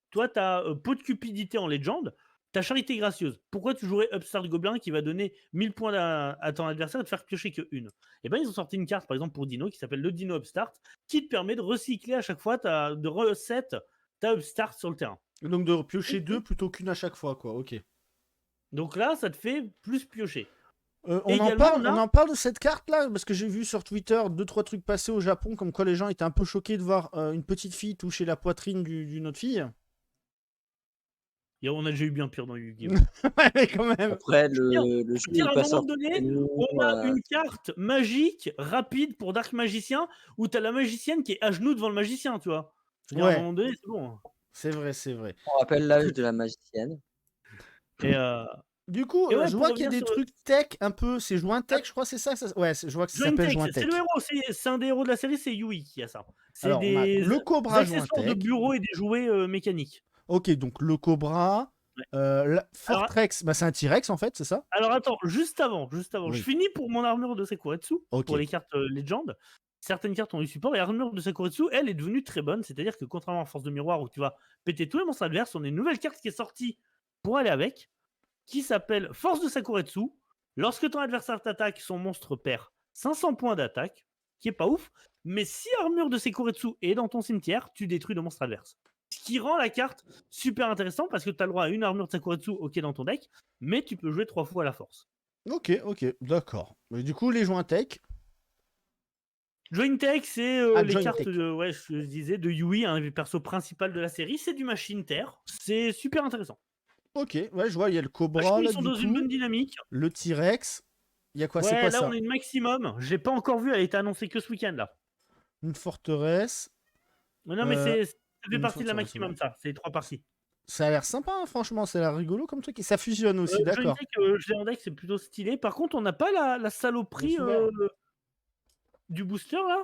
toi tu as Pot de cupidité en Legend, tu as Charité gracieuse. Pourquoi tu jouerais Upstart Gobelin qui va donner 1000 points à ton adversaire et te faire piocher que une? Et ben ils ont sorti une carte par exemple pour Dino qui s'appelle le Dino Upstart qui te permet de recycler à chaque fois de reset ta Upstart sur le terrain. Donc de piocher 2 plutôt qu'une à chaque fois, quoi, ok. Donc là, ça te fait plus piocher. On Également, en parle de cette carte-là, parce que j'ai vu sur Twitter 2-3 trucs passer au Japon, comme quoi les gens étaient un peu choqués de voir une petite fille toucher la poitrine d'une autre fille. On a déjà eu bien pire dans Yu-Gi-Oh! Ouais, mais quand même. Après, le jeu Je veux dire, est à un pas moment sorti donné, chez nous, on a une carte magique, rapide pour Dark Magicien, où t'as la magicienne qui est à genoux devant le magicien, tu vois. Je veux dire, à un Ouais. moment donné, c'est bon. C'est vrai, c'est vrai. on rappelle l'âge de la magicienne. Et, Du coup, Et ouais, je pour vois qu'il y a des revenir sur- trucs tech un peu. C'est Jointech, je crois, c'est ça, Ouais, je vois que ça s'appelle Jointech, c'est Jointech. le héros, c'est un des héros de la série, c'est Yui qui a ça. C'est Alors, on a des le Cobra accessoires de Jointech. bureau et des jouets mécaniques. Ok, donc le Cobra. Ouais. Fortrex, bah, c'est un T-Rex en fait, c'est ça? Alors attends, juste avant, Oui. je finis pour mon armure de Sakuretsu, Ok. pour les cartes Legend. Certaines cartes ont eu support et l'armure de Sakuretsu, elle est devenue très bonne. C'est-à-dire que contrairement à Force de Miroir où tu vas péter tous les monstres adverses, on a une nouvelle carte qui est sortie pour aller avec, qui s'appelle Force de Sakuretsu. Lorsque ton adversaire t'attaque, son monstre perd 500 points d'attaque, qui est pas ouf. Mais si armure de Sakuretsu est dans ton cimetière, tu détruis le monstre adverse. Ce qui rend la carte super intéressante parce que tu as le droit à une armure de Sakuretsu ok dans ton deck, mais tu peux jouer 3 fois la force. Ok, d'accord. Mais du coup, les Jointech. Jointech, c'est les Jointech. cartes je disais, de Yui, un perso principal de la série. C'est du Machine Terre. C'est super intéressant. Ok, ouais, je vois, il y a le Je Cobra trouve là, qu'ils sont du dans une bonne coup. dynamique. Le T-Rex. Il y a quoi, c'est Ouais, quoi là, ça? on a une maximum. Je l'ai pas encore vue, elle a été annoncée que ce week-end là. Une forteresse. Non, mais ça fait une partie de la forteresse, maximum, ouais. ça. C'est les 3 parties. Ça a l'air sympa, hein, franchement, ça a l'air rigolo comme truc. Et ça fusionne aussi, d'accord. Jointech, je l'ai en deck, c'est plutôt stylé. Par contre, on n'a pas la saloperie Bien sûr. du booster là,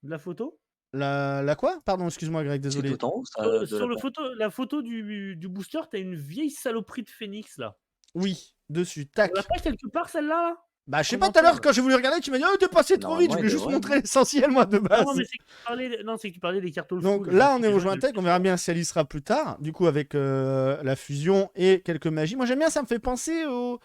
de la photo. La quoi? Pardon, excuse-moi Greg, C'est désolé. tout en haut, ça, Sur, de sur la la photo du booster, t'as une vieille saloperie de phénix là. Oui, dessus, On l'a tac. pas quelque part celle-là là Bah, je sais pas, tout à Commentaire, l'heure, quand j'ai voulu regarder, tu m'as dit, oh, t'es passé trop vite, je Normalement, il voulais juste devrait, montrer non? l'essentiel, moi, de Non, base. mais c'est que tu parlais, non, c'est que tu parlais des cartes old Donc school. là, Je on me est suis au dit, joint je tech, vais on verra bien si elle y sera plus tard. Du coup, avec la fusion et quelques magies. Moi, j'aime bien, ça me fait penser au.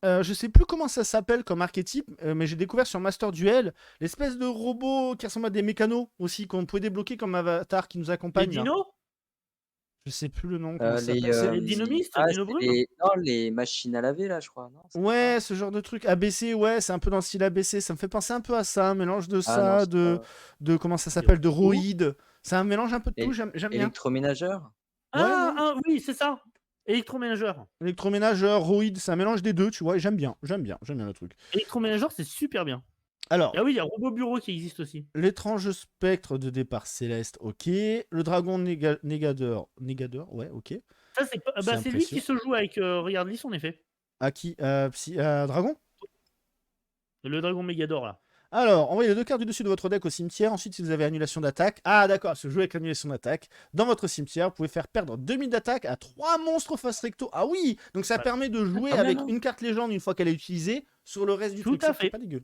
Je sais plus comment ça s'appelle comme archétype, mais j'ai découvert sur Master Duel l'espèce de robot qui ressemble à des mécanos aussi, qu'on pouvait débloquer comme avatar qui nous Les accompagne là. dinos Je sais plus le nom, comment ça Les, s'appelle. Les dynamistes, c'est Dino Brume non, les machines à laver, là, je crois, non? C'est pas Ouais, ça? ce genre de truc. ABC, ouais, c'est un peu dans le style ABC. Ça me fait penser un peu à ça, un mélange de Ah non, ça, c'est pas... de comment ça Des s'appelle, de robots. roïdes. C'est un mélange un peu de tout, É- j'aime bien. électroménageur? Ouais, Ah, non. ah, oui, c'est ça. Électroménageur. Électroménageur, roïde, c'est un mélange des deux, tu vois, et j'aime bien le truc. Électroménageur, c'est super bien. Alors, Ah oui, il y a Robot Bureau qui existe aussi. l'étrange spectre de départ céleste, ok. Le dragon négadeur, ouais, ok. Ça, c'est C'est bah, c'est lui impressionnant. qui se joue avec. Regarde-lui son effet. À qui Dragon. Le dragon Mégador là. Alors, envoyez les 2 cartes du dessus de votre deck au cimetière. Ensuite, si vous avez annulation d'attaque. Ah, d'accord, se jouer avec l'annulation d'attaque. Dans votre cimetière, vous pouvez faire perdre 2000 d'attaque à 3 monstres face recto. Ah oui, donc ça Ouais. permet de jouer Pas mal, avec hein. une carte légende une fois qu'elle est utilisée sur le reste du Tout truc. à Ça, fait. c'est pas dégueu.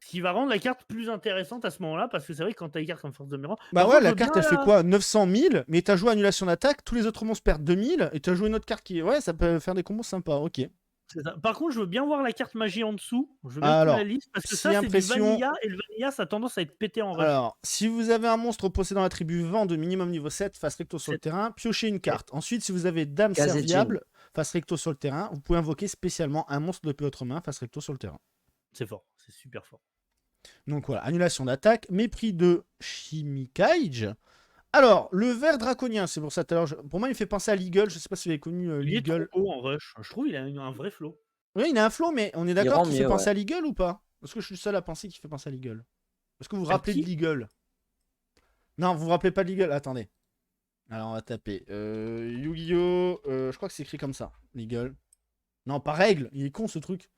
Ce qui va rendre la carte plus intéressante à ce moment-là, parce que c'est vrai que quand t'as des cartes comme Force de Mirror. Bah Par ouais, contre, je la veux carte bien elle fait quoi 900 000, mais t'as joué annulation d'attaque, tous les autres monstres perdent 2000, et t'as joué une autre carte qui est. Ouais, ça peut faire des combos sympas, ok. C'est ça. Par contre, je veux bien voir la carte magie en dessous. Je veux bien que tu me la Alors, lises, parce que si ça, c'est impression- du vanilla, et le vanilla, ça a tendance à être pété en rush. Alors, si vous avez un monstre possédant l'attribut vent de minimum niveau 7 face recto sur le terrain, piochez une carte. Ensuite, si vous avez dame Kazejin. serviable face recto sur le terrain, vous pouvez invoquer spécialement un monstre depuis votre main face recto sur le terrain. C'est fort, c'est super fort. Donc voilà, annulation d'attaque, mépris de Shimikaij. Alors, le ver draconien, c'est pour ça tout à l'heure. Pour moi, il me fait penser à Leagle. Je sais pas si vous avez connu Il est trop Leagle. haut en rush. Je trouve qu'il a un vrai flow. Oui, il a un flow, mais on est d'accord rend qu'il fait mieux, penser ouais. à Leagle ou pas? Parce que je suis le seul à penser qu'il fait penser à Leagle. Est-ce que vous vous À rappelez de qui Leagle? Non, vous vous rappelez pas de Leagle? Attendez. Alors, on va taper. Yu-Gi-Oh! Je crois que c'est écrit comme ça. Leagle. Non, pas règle. Il est con ce truc.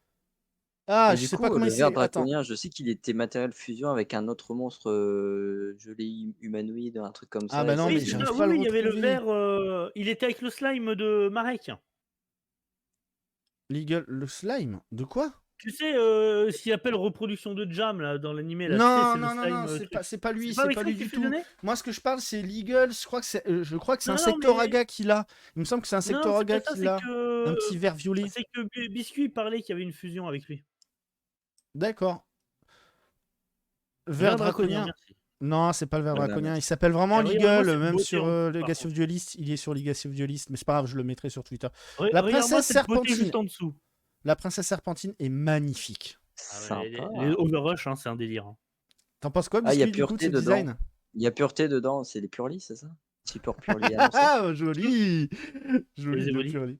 Ah, Mais je du sais coup, pas comment le il ver s'est. Attends. draconien, je sais qu'il était matériel fusion avec un autre monstre gelé humanoïde, un truc comme Ah ça. bah et non, ça mais Oui, faisait c'est j'arrive ça. une- pas à Oui, le il y avait le retrouver. vert. Il était avec le slime de Marek. Leagle, le slime? De quoi? Tu sais, ce qu'il appelle reproduction de Jam là, dans l'animé. Là, tu sais, Non, c'est le non, non, slime. non, c'est Truc. pas lui, C'est pas c'est avec pas ça lui que tu du fais tout. donner Moi, ce que je parle, c'est Leagle. Je crois que c'est Non, un non, Sectoraga mais. qu'il a. Il me semble que c'est un Non, c'est Sectoraga pas ça, qu'il a. Un c'est petit vert violet. que Biscuit parlait qu'il y avait une fusion avec lui. D'accord. Vert Vert draconien, draconien. merci. Non, c'est pas le vert Voilà, draconien. Il merci. s'appelle vraiment Et regarde-moi Leagle, cette même beauté sur en dessous, par Legacy of contre. Duelist. Il est sur Legacy of Duelist, mais c'est pas grave, je le mettrai sur Twitter. La Regarde-moi princesse cette beauté serpentine. juste en dessous. La princesse serpentine est magnifique. Ah ouais, Sympa. les Overrush, hein, c'est un délire. Hein. T'en penses quoi, Ah, il y a Biscuit, du coup, de pureté ce dedans. design? Il y a pureté dedans, c'est les purlis, c'est ça? Super purlis annoncé. Ah, joli! Joli, Les le évolis. purli.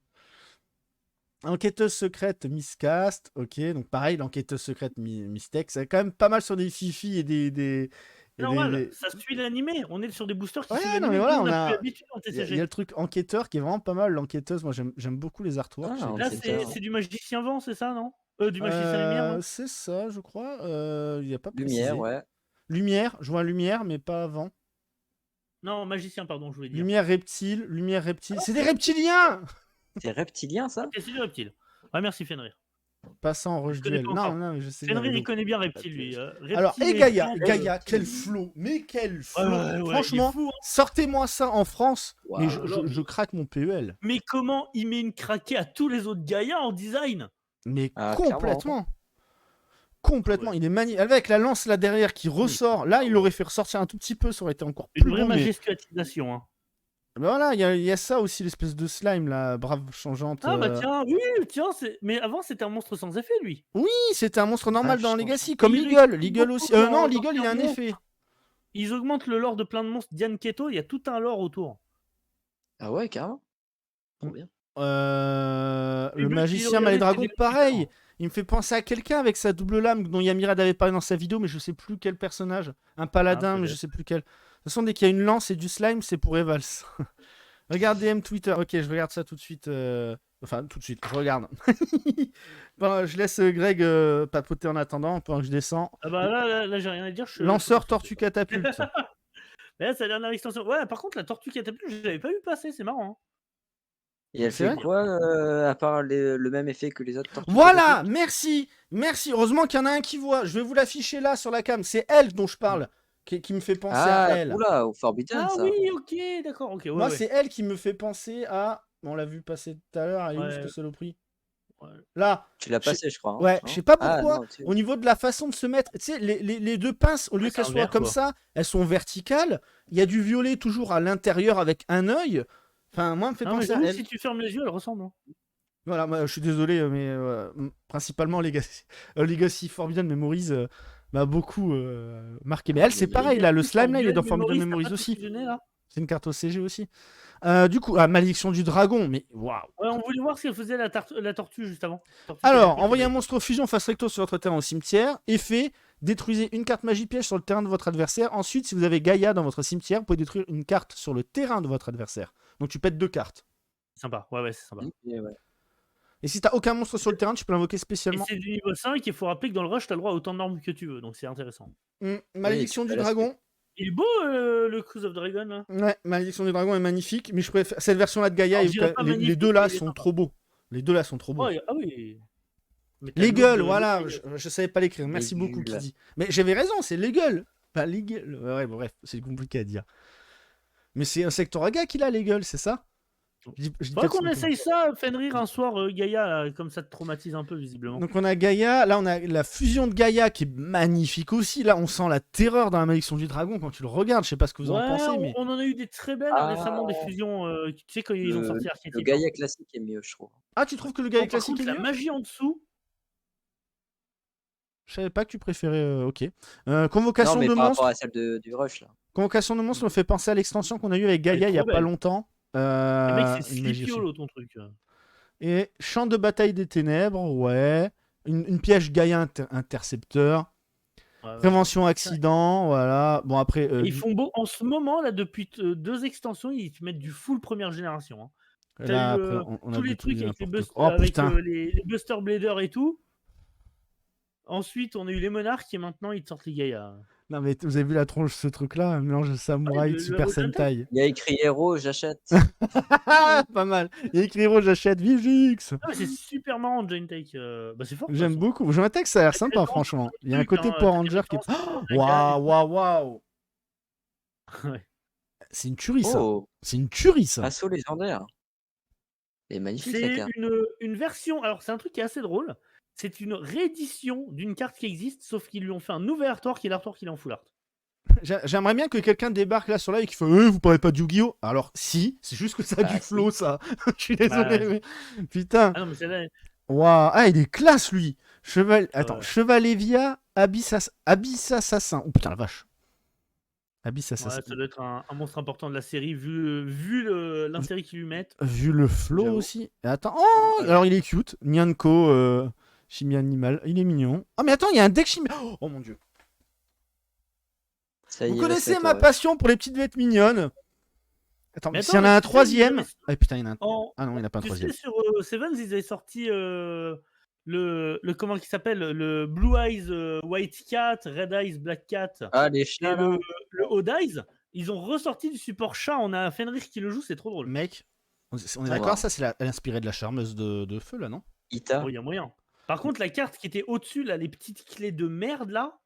Enquêteuse secrète Miscast, ok, donc pareil, l'enquêteuse secrète Mistake, c'est quand même pas mal sur des fifi et des. C'est normal, ça suit l'animé. On est sur des boosters qui Ouais, suivent non, mais l'animé. voilà, Nous, on on a a- plus l'habitude en Il y a TCG. le truc enquêteur qui est vraiment pas mal, l'enquêteuse, moi j'aime beaucoup les artworks. Ah, Là, enquêteur. c'est du magicien vent, c'est ça, non Du magicien lumière, ouais. C'est ça, je crois. Il n'y a pas Lumière, précisé. ouais. Lumière, je vois lumière, mais pas avant. Non, magicien, pardon, je voulais dire. Lumière reptile. C'est des reptiliens! C'est reptilien, ça? Ok, c'est du reptile. Ouais, merci Fenrir. Passant en rush Je connais duel. pas Non, encore. non, mais je sais bien. Fenrir, mais il donc- connaît bien reptile, lui. Alors, Reptile et Gaïa, reptile, Gaïa, quel flow! Mais quel flow! ouais, Franchement, il est fou, hein. sortez-moi ça en France, mais Waouh. je craque mon PEL. Mais comment il met une craquée à tous les autres Gaïa en design? Mais Ah, complètement. Complètement, Ouais. il est magnifique. Avec la lance là derrière qui ressort, là il l'aurait fait ressortir un tout petit peu, ça aurait été encore Une plus vraie beau. Mais majestuatisation. Hein. ben voilà, il y a ça aussi, l'espèce de slime là, brave changeante. Ah bah tiens, oui, tiens, mais avant c'était un monstre sans effet, lui. Oui, c'était un monstre normal Ah, dans je Legacy, pense. comme Il Leagle. est Leagle beaucoup aussi. dans- Non, dans Leagle il a un Pierre effet. Ils augmentent le lore de plein de monstres. Diane Keto, il y a tout un lore autour. Ah ouais, carrément. Trop bien. Le lui, magicien il Malais regarde, Dragon, c'est des pareil. différents. Il me fait penser à quelqu'un avec sa double lame dont Yamirad avait parlé dans sa vidéo, mais je sais plus quel personnage. Un paladin, mais je peut-être. sais plus quel. De toute façon, dès qu'il y a une lance et du slime, c'est pour Evals. Regarde DM Twitter. Ok, je regarde ça tout de suite. Enfin, tout de suite, je regarde. Bon, je laisse Greg papoter en attendant pendant que je descends. Ah bah là, j'ai rien à dire. Lanceur tortue catapulte. Mais là, c'est la dernière extension. Ouais, par contre, la tortue catapulte, je l'avais pas vu passer, c'est marrant. Hein. Et elle C'est fait vrai quoi à part le même effet que les autres tortues Voilà, catapultes? merci. Heureusement qu'il y en a un qui voit. Je vais vous l'afficher là sur la cam. C'est elle dont je parle, qui me fait penser à Ah, elle. oula, au Forbidden, Ah ça. oui, ok, d'accord, ok, ouais, Moi, ouais. c'est elle qui me fait penser à. On l'a vu passer tout à l'heure. Elle est où Ouais. cette saloperie Ouais. Là. Tu l'as Je sais- passé, je crois. Hein, Ouais, je non sais pas Ah, pourquoi. non, tu... Au niveau de la façon de se mettre, tu sais, les deux pinces, au lieu Ouais, c'est qu'elles un soient verre, comme quoi. ça, elles sont verticales. Il y a du violet toujours à l'intérieur avec un œil. Enfin, moi, elle me fait Non, mais penser à j'avoue, elle. si tu fermes les yeux, elle ressemble. Hein. Voilà, moi, je suis désolé, mais principalement Legacy Forbidden Memories m'a beaucoup marqué. Mais elle, c'est pareil, là, le slime, là, il est dans Forbidden Memories aussi. Là. C'est une carte OCG aussi. Du coup, Malédiction du Dragon, mais waouh! Ouais, on voulait voir ce qu'elle faisait la tortue juste avant. Tortue Alors, catapulte, envoyez un mais- monstre fusion face recto sur votre terrain au cimetière. Effet, détruisez une carte magie piège sur le terrain de votre adversaire. Ensuite, si vous avez Gaïa dans votre cimetière, vous pouvez détruire une carte sur le terrain de votre adversaire. Donc tu pètes 2 cartes. Sympa, ouais, c'est sympa. Ok, ouais. Et si t'as aucun monstre sur le terrain, tu peux l'invoquer Et spécialement. c'est du niveau 5, il faut rappeler que dans le rush, t'as le droit à autant de normes que tu veux, donc c'est intéressant. Malédiction tu du peux la Dragon. Il est beau le Cruise of Dragon là. Ouais, Malédiction du Dragon est magnifique, mais je préfère cette version-là de Gaïa. Alors, je dirais pas Les magnifique, deux là mais il est sont sympa. trop beaux. Les deux là sont trop beaux. Ouais, ah oui. Mais t'as Les l'autre gueules, de- voilà, l'autre, je savais pas l'écrire. Les Merci beaucoup, gueules. Kiddy. Mais j'avais raison, c'est les gueules. Pas les gueules. Ouais, bon, bref, c'est compliqué à dire. Mais c'est un Sectoraga qu'il a, les gueules, c'est ça? Je dis Faudrait peut-être qu'on son essaye ça, Fenrir, un soir, Gaïa, là, comme ça te traumatise un peu, visiblement. Donc on a Gaïa, là on a la fusion de Gaïa qui est magnifique aussi. Là on sent la terreur dans la Malédiction du Dragon quand tu le regardes. Je sais pas ce que vous en pensez, mais on en a eu des très belles Ah. récemment, des fusions. Tu sais, quand ils ont sorti Le Archetype. Gaïa classique est mieux, je trouve. ah, tu trouves que le Gaïa Par classique contre, est la mieux? magie en dessous. Je savais pas que tu préférais. Ok. Non, Convocation mais de par rapport monstres. à celle du Rush, là. Convocation de monstres me fait penser à l'extension qu'on a eu avec Gaïa il y a trop pas belle. longtemps. Le mec, c'est Une magie aussi. Slipio, ton truc. Et champ de bataille des ténèbres, ouais. Une piège Gaïa intercepteur. Ouais, ouais. Prévention accident, voilà. Bon après. Et ils font beau. En ce moment, là, depuis 2 extensions, ils te mettent du full première génération. Hein. T'as Là eu, après on a tous de les tout et trucs avec, n'importe quoi. Oh avec putain. les Buster Blader et tout. Ensuite, on a eu les Monarques et maintenant ils te sortent les Gaïa. Non mais vous avez vu la tronche ce truc là, un mélange de samouraï, le de Super héros de Sentai. Il y a écrit héros, j'achète. Pas mal. Il y a écrit héros, j'achète Vivix. Ah, mais c'est super marrant, Joint Take. Bah, c'est fort. de toute J'aime façon. beaucoup. Je m'attaque, ça a l'air Très sympa lent, franchement. tout Il y a un truc, côté hein, Power toutes les Ranger qui est. références, Waouh. Ouais. C'est une tuerie ça. Oh, C'est une tuerie ça. assaut légendaire. Elle est magnifique, la C'est carte. une version. Alors, c'est un truc qui est assez drôle. C'est une réédition d'une carte qui existe, sauf qu'ils lui ont fait un nouvel artwork et l'artwork il est en full art. J'aimerais bien que quelqu'un débarque là sur live et qui fait vous parlez pas de Yu-Gi-Oh! Alors si, c'est juste que ça a Bah, du si. flow ça. Je suis désolé Bah, mais putain. Ah non, mais celle-là. Waouh, ah il est classe lui. Attends, Ouais. Chevalévia, Abyss Assassin. Oh putain la vache. Abyss Ouais, Assassin. ça doit être un monstre important de la série, vu l'intérêt qu'ils lui mettent. Vu le flow J'avoue. aussi. Et attends, oh, Ouais. alors il est cute. Nyanko, chimie animale, il est mignon. Oh mais attends, il y a un deck chimie. Oh mon dieu. Ça y Vous est, connaissez respect, ma ouais. passion pour les petites bêtes mignonnes. Attends, Mais s'il y en attends, a un tu sais, troisième. ils Ah putain, il y en a un. En- Ah non, il n'y en a pas un Tu troisième. sais, sur Sevens, ils avaient sorti le comment il s'appelle, le Blue Eyes White Cat, Red Eyes Black Cat Ah, les et chiens, là. le Odd Eyes. Ils ont ressorti du support chat. On a Fenrir qui le joue, c'est trop drôle. Mec, on est Ouais. d'accord, ça c'est inspiré de la charmeuse de feu là, non? Ita. Oh, il y a moyen. Par contre, la carte qui était au-dessus, là, les petites clés de merde, là,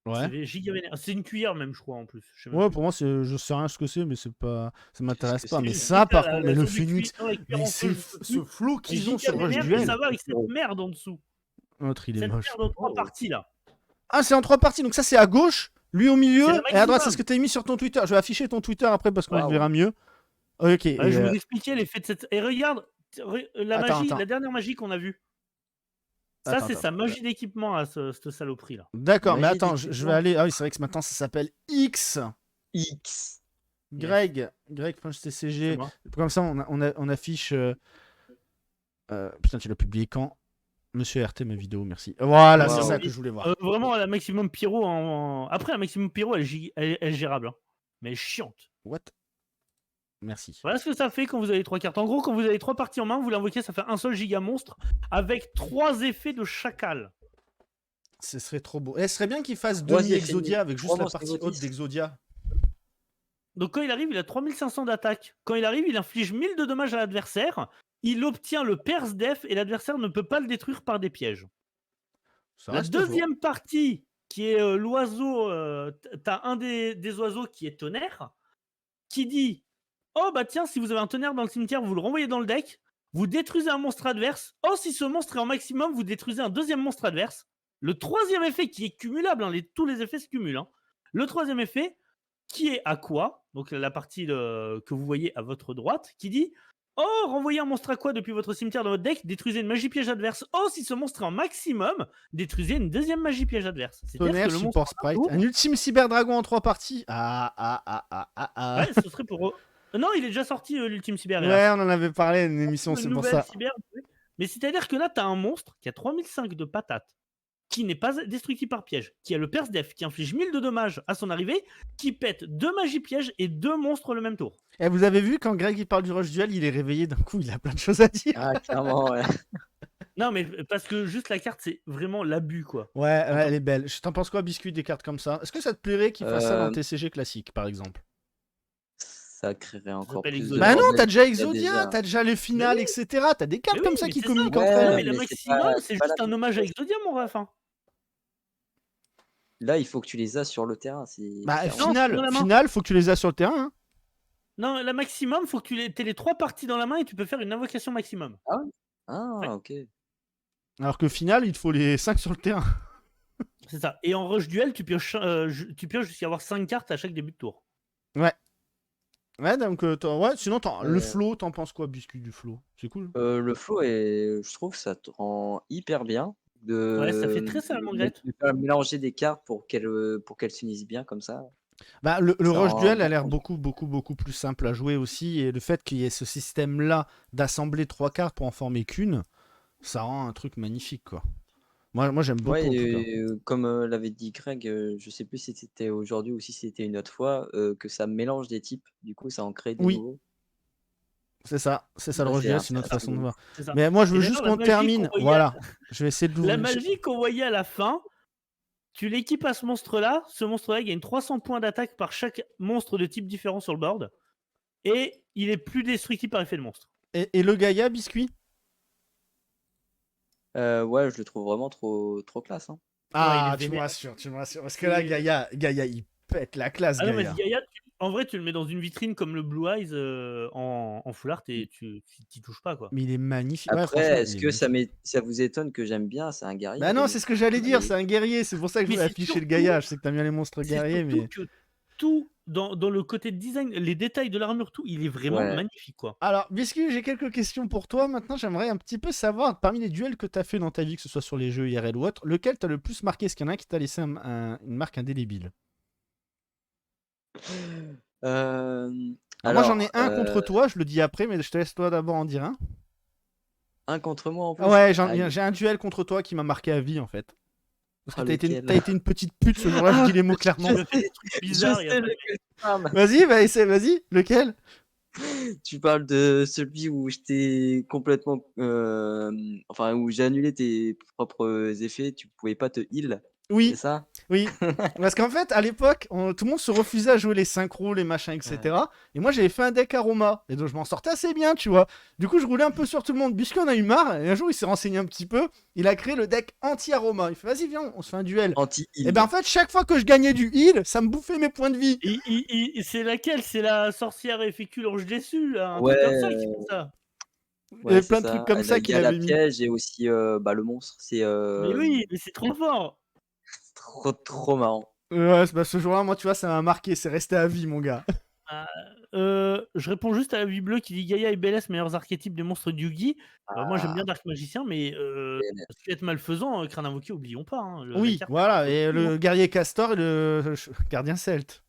Ouais. c'est giga vénère. C'est une cuillère, même, je crois, en plus. Je sais même Ouais, plus. pour moi, je sais rien ce que c'est, mais c'est pas, ça m'intéresse que pas. c'est Mais juste ça, par La- contre, la mais le zone de Phoenix, cuillère avec cuillère mais en feu, je sais ce plus. flow C'est qu'ils ont giga sur Rush vénère, et Duel. ça va avec cette merde en dessous. L'autre, il est Cette moche. merde en 3 Oh. parties, là. Ah, c'est en 3 parties, donc ça c'est à gauche, lui au milieu, C'est le et à droite, maximum. c'est ce que tu as mis sur ton Twitter. Je vais afficher ton Twitter après parce qu'on le Waouh. verra mieux. Ok, et, Ouais, je vous expliquais l'effet de cette. Et regarde, la Attends, magie, attends. la dernière magie qu'on a vue. Ça, Attends, c'est attends. sa magie d'équipement à cette saloperie là. D'accord, mais Magie attends, je vais d'équipement. aller. Ah oui, c'est vrai que maintenant ça s'appelle X. X. Greg Punch C'est TCG. moi. Comme ça, on affiche. Putain, tu l'as publié quand? Monsieur RT, ma vidéo, merci. Voilà, Wow. c'est ça que je voulais voir. Vraiment, la Maximum Pyro après la Maximum Pyro, elle est gérable. Hein. Mais elle est chiante. What? Merci. Voilà ce que ça fait quand vous avez 3 cartes. En gros, quand vous avez 3 parties en main, vous l'invoquez, ça fait un seul giga monstre avec 3 effets de chacal. Ce serait trop beau. Et ce serait bien qu'il fasse 3 demi effets Exodia avec juste la monstres partie haute exotistes. d'Exodia. Donc quand il arrive, il a 3500 d'attaque. Quand il arrive, il inflige 1000 de dommages à l'adversaire. Il obtient le Perse Def et l'adversaire ne peut pas le détruire par des pièges. Ça La reste fort. deuxième partie, qui est l'oiseau, t'as un des oiseaux qui est tonnerre, qui dit oh bah tiens, si vous avez un tonnerre dans le cimetière, vous le renvoyez dans le deck, vous détruisez un monstre adverse. Oh, si ce monstre est en maximum, vous détruisez un deuxième monstre adverse. Le troisième effet qui est cumulable, hein, tous les effets se cumulent. Hein. Le troisième effet, qui est Aqua, donc la partie que vous voyez à votre droite, qui dit oh, renvoyez un monstre Aqua depuis votre cimetière dans votre deck, détruisez une magie piège adverse. Oh, si ce monstre est en maximum, détruisez une deuxième magie piège adverse. C'est-à-dire Tonnerre, que le support monstre sprite. Un ultime cyberdragon en 3 parties. Ah. ouais, ce serait pour. Non, il est déjà sorti l'ultime cyber. Ouais, on en avait parlé une émission, Une c'est pour nouvelle ça. cyber. Mais c'est-à-dire que là, tu as un monstre qui a 3005 de patates, qui n'est pas destructible par piège, qui a le Perse Def, qui inflige 1000 de dommages à son arrivée, qui pète 2 magies pièges et 2 monstres le même tour. Et vous avez vu, quand Greg il parle du Rush Duel, il est réveillé d'un coup, il a plein de choses à dire. Ah, clairement, ouais. Non, mais parce que juste la carte, c'est vraiment l'abus, quoi. Ouais, elle est belle. T'en penses quoi, Biscuit, des cartes comme ça? Est-ce que ça te plairait qu'il fasse ça dans TCG classique, par exemple? Ça créerait encore s'appelle plus de Exodia. Bah non, bordel t'as déjà qu'il y a Exodia, déjà. t'as déjà les finales, oui. etc. T'as des cartes Mais comme oui, ça mais qui c'est ça. communiquent Ouais, entre elles. Mais le mais c'est maximum, pas- c'est c'est pas juste la un même hommage à chose. Exodia, mon ref. Hein. Là, il faut que tu les as sur le terrain. Bah, différent. Non, c'est dans la main. finale, faut que tu les aies sur le terrain. Hein. Non, la maximum, faut que tu aies les 3 parties dans la main et tu peux faire une invocation maximum. Ah, Ouais. ok. Alors que finale, il te faut les 5 sur le terrain. C'est ça. Et en rush duel, tu pioches jusqu'à avoir 5 cartes à chaque début de tour. Ouais, donc, ouais, sinon, le Euh. flow, t'en penses quoi, Biscuit, du flow? C'est cool. Le flow, je trouve que ça te rend hyper bien Ouais, ça fait très salement grette. de faire mélanger des cartes pour qu'elles s'unissent bien comme ça. Bah, le Ça Rush rend Duel a l'air vachement beaucoup plus simple à jouer aussi. Et le fait qu'il y ait ce système-là d'assembler 3 cartes pour en former qu'une, ça rend un truc magnifique, quoi. Moi j'aime beaucoup, Ouais, en tout cas. et comme l'avait dit Greg, je sais plus si c'était aujourd'hui ou si c'était une autre fois, que ça mélange des types, du coup ça en crée des Oui. nouveaux. C'est ça le Rush Duel, c'est une autre façon de voir. C'est ça. Mais moi, je veux Et juste d'ailleurs, qu'on termine. Voilà. Je vais essayer de La l'ouvrir. magie qu'on voyait à la fin, tu l'équipes à ce monstre-là gagne 300 points d'attaque par chaque monstre de type différent sur le board. Et il est plus destructible par effet de monstre. Et le Gaïa, Biscuit? Ouais, je le trouve vraiment trop classe. Hein. Ah, il est tu me vénère. rassures. Parce que là, Gaïa, il pète la classe, Ah non, mais Gaïa. Gaïa, en vrai, tu le mets dans une vitrine comme le Blue Eyes en full art et tu t'y touches pas, quoi. Mais il est magnifique. Ouais, Après, franchement, est-ce il que est magnifique. ça vous étonne que j'aime bien? C'est un guerrier. Bah non, c'est ce que j'allais dire, Mais- c'est un guerrier. C'est pour ça que je Mais voulais c'est afficher le surtout- Gaïa. Je sais que t'aimes bien les monstres C'est guerriers, surtout mais. que tout, dans le côté design, les détails de l'armure, tout, il est vraiment Ouais. magnifique, quoi. Alors, Biscuit, j'ai quelques questions pour toi. Maintenant, j'aimerais un petit peu savoir, parmi les duels que t'as fait dans ta vie, que ce soit sur les jeux IRL ou autre, lequel t'as le plus marqué? Est-ce qu'il y en a un qui t'a laissé une marque indélébile? Alors, moi, j'en ai un contre toi, je le dis après, mais je te laisse toi d'abord en dire un. Un contre moi en plus. Ah ouais, Aïe. j'ai un duel contre toi qui m'a marqué à vie, en fait. Parce que Ah, t'as lequel été une petite pute ce jour-là, je dis les mots clairement. Tu me fais des trucs bizarres. Je il y a sais pas- lequel tu parles. Vas-y, lequel? Tu parles de celui où j'étais complètement, enfin où j'ai annulé tes propres effets, tu pouvais pas te heal, c'est Oui, ça? oui. Parce qu'en fait, à l'époque, tout le monde se refusait à jouer les synchros, les machins, etc. Et moi, j'avais fait un deck aroma. Et donc, je m'en sortais assez bien, tu vois. Du coup, je roulais un peu sur tout le monde. Biscuit en a eu marre. Et un jour, il s'est renseigné un petit peu. Il a créé le deck anti-aroma. Il fait, vas-y, viens, on se fait un duel. Anti-heal. Et ben, en fait, chaque fois que je gagnais du heal, ça me bouffait mes points de vie. C'est laquelle? C'est la sorcière et fécule ange déçu, là, un Ouais, truc comme ça qui fait ça. Il y avait c'est plein de ça. trucs comme ça Il y qu'il a la avait mis. piège et aussi le monstre. C'est Mais oui, mais c'est trop fort. trop marrant. Ouais, bah, ce jour-là, moi, tu vois, ça m'a marqué. C'est resté à vie, mon gars. Je réponds juste à la vie bleue qui dit Gaïa et Bélès, meilleurs archétypes des monstres de Yugi. Moi, j'aime bien Dark Magicien, mais être malfaisant, crâne invoqué, oublions pas. Hein, la Oui, carte, voilà. Et le guerrier Castor et le gardien Celte.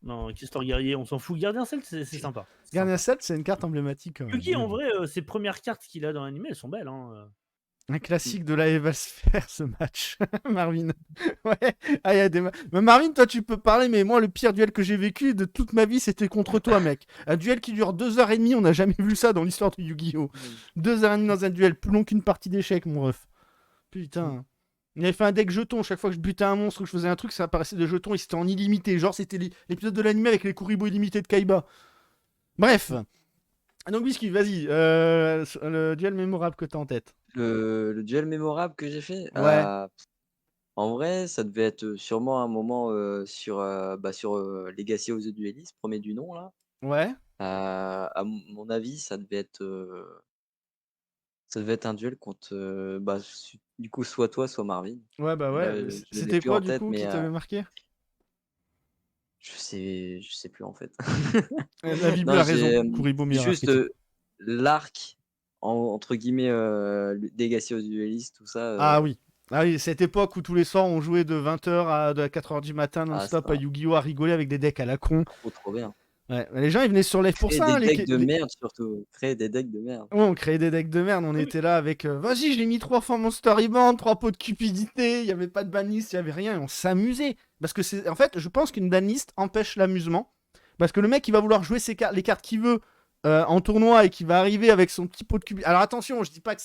Non, Castor Guerrier, on s'en fout. Gardien Celte, c'est sympa. Gardien Celte, c'est une carte emblématique. Quand même. Yugi, en vrai, ses premières cartes qu'il a dans l'anime, elles sont belles. Hein. Un classique de la Evasphère, ce match, Marvin. Ouais. Ah, y a des Mais Marvin, toi, tu peux parler, mais moi, le pire duel que j'ai vécu de toute ma vie, c'était contre toi, mec. Un duel qui dure 2h30, on n'a jamais vu ça dans l'histoire de Yu-Gi-Oh! 2h30 dans un duel, plus long qu'une partie d'échecs, mon ref. Putain. Il avait fait un deck jeton, chaque fois que je butais un monstre ou que je faisais un truc, ça apparaissait des jetons et c'était en illimité. Genre, c'était l'épisode de l'anime avec les Kuribo illimités de Kaiba. Bref. Donc, Biscuit, vas-y. Le duel mémorable que t'as en tête. Le duel mémorable que j'ai fait, Ouais. en vrai, ça devait être sûrement un moment sur Legacy of the Duelist, premier du nom là. Ouais. Mon avis, ça devait être un duel contre du coup soit toi, soit Marvin. Ouais, bah ouais. Là, je l'ai C'était plus quoi, en du tête, coup, mais qui t'avait marqué? je sais plus en fait. La Bible Non, a raison. Kuribo c'est meilleur juste archétype. l'arc entre guillemets Legacy of the Duelist, tout ça. Ah oui. Ah oui, cette époque où tous les soirs on jouait de 20h à 4h du matin non-stop à Ça, Yu-Gi-Oh! À rigoler avec des decks à la con. trop bien. Ouais. Les gens ils venaient sur live pour Créer ça. des Hein, decks de merde surtout. Créer des decks de merde. Ouais, on créait des decks de merde. On était là avec vas-y, je l'ai mis 3 fois mon Storyband, 3 pots de cupidité. Il n'y avait pas de banlist, il n'y avait rien. Et on s'amusait. Parce que c'est. En fait, je pense qu'une banlist empêche l'amusement. Parce que le mec il va vouloir jouer les cartes qu'il veut en tournoi et qui va arriver avec son petit pot de cubes. Alors attention, je dis pas que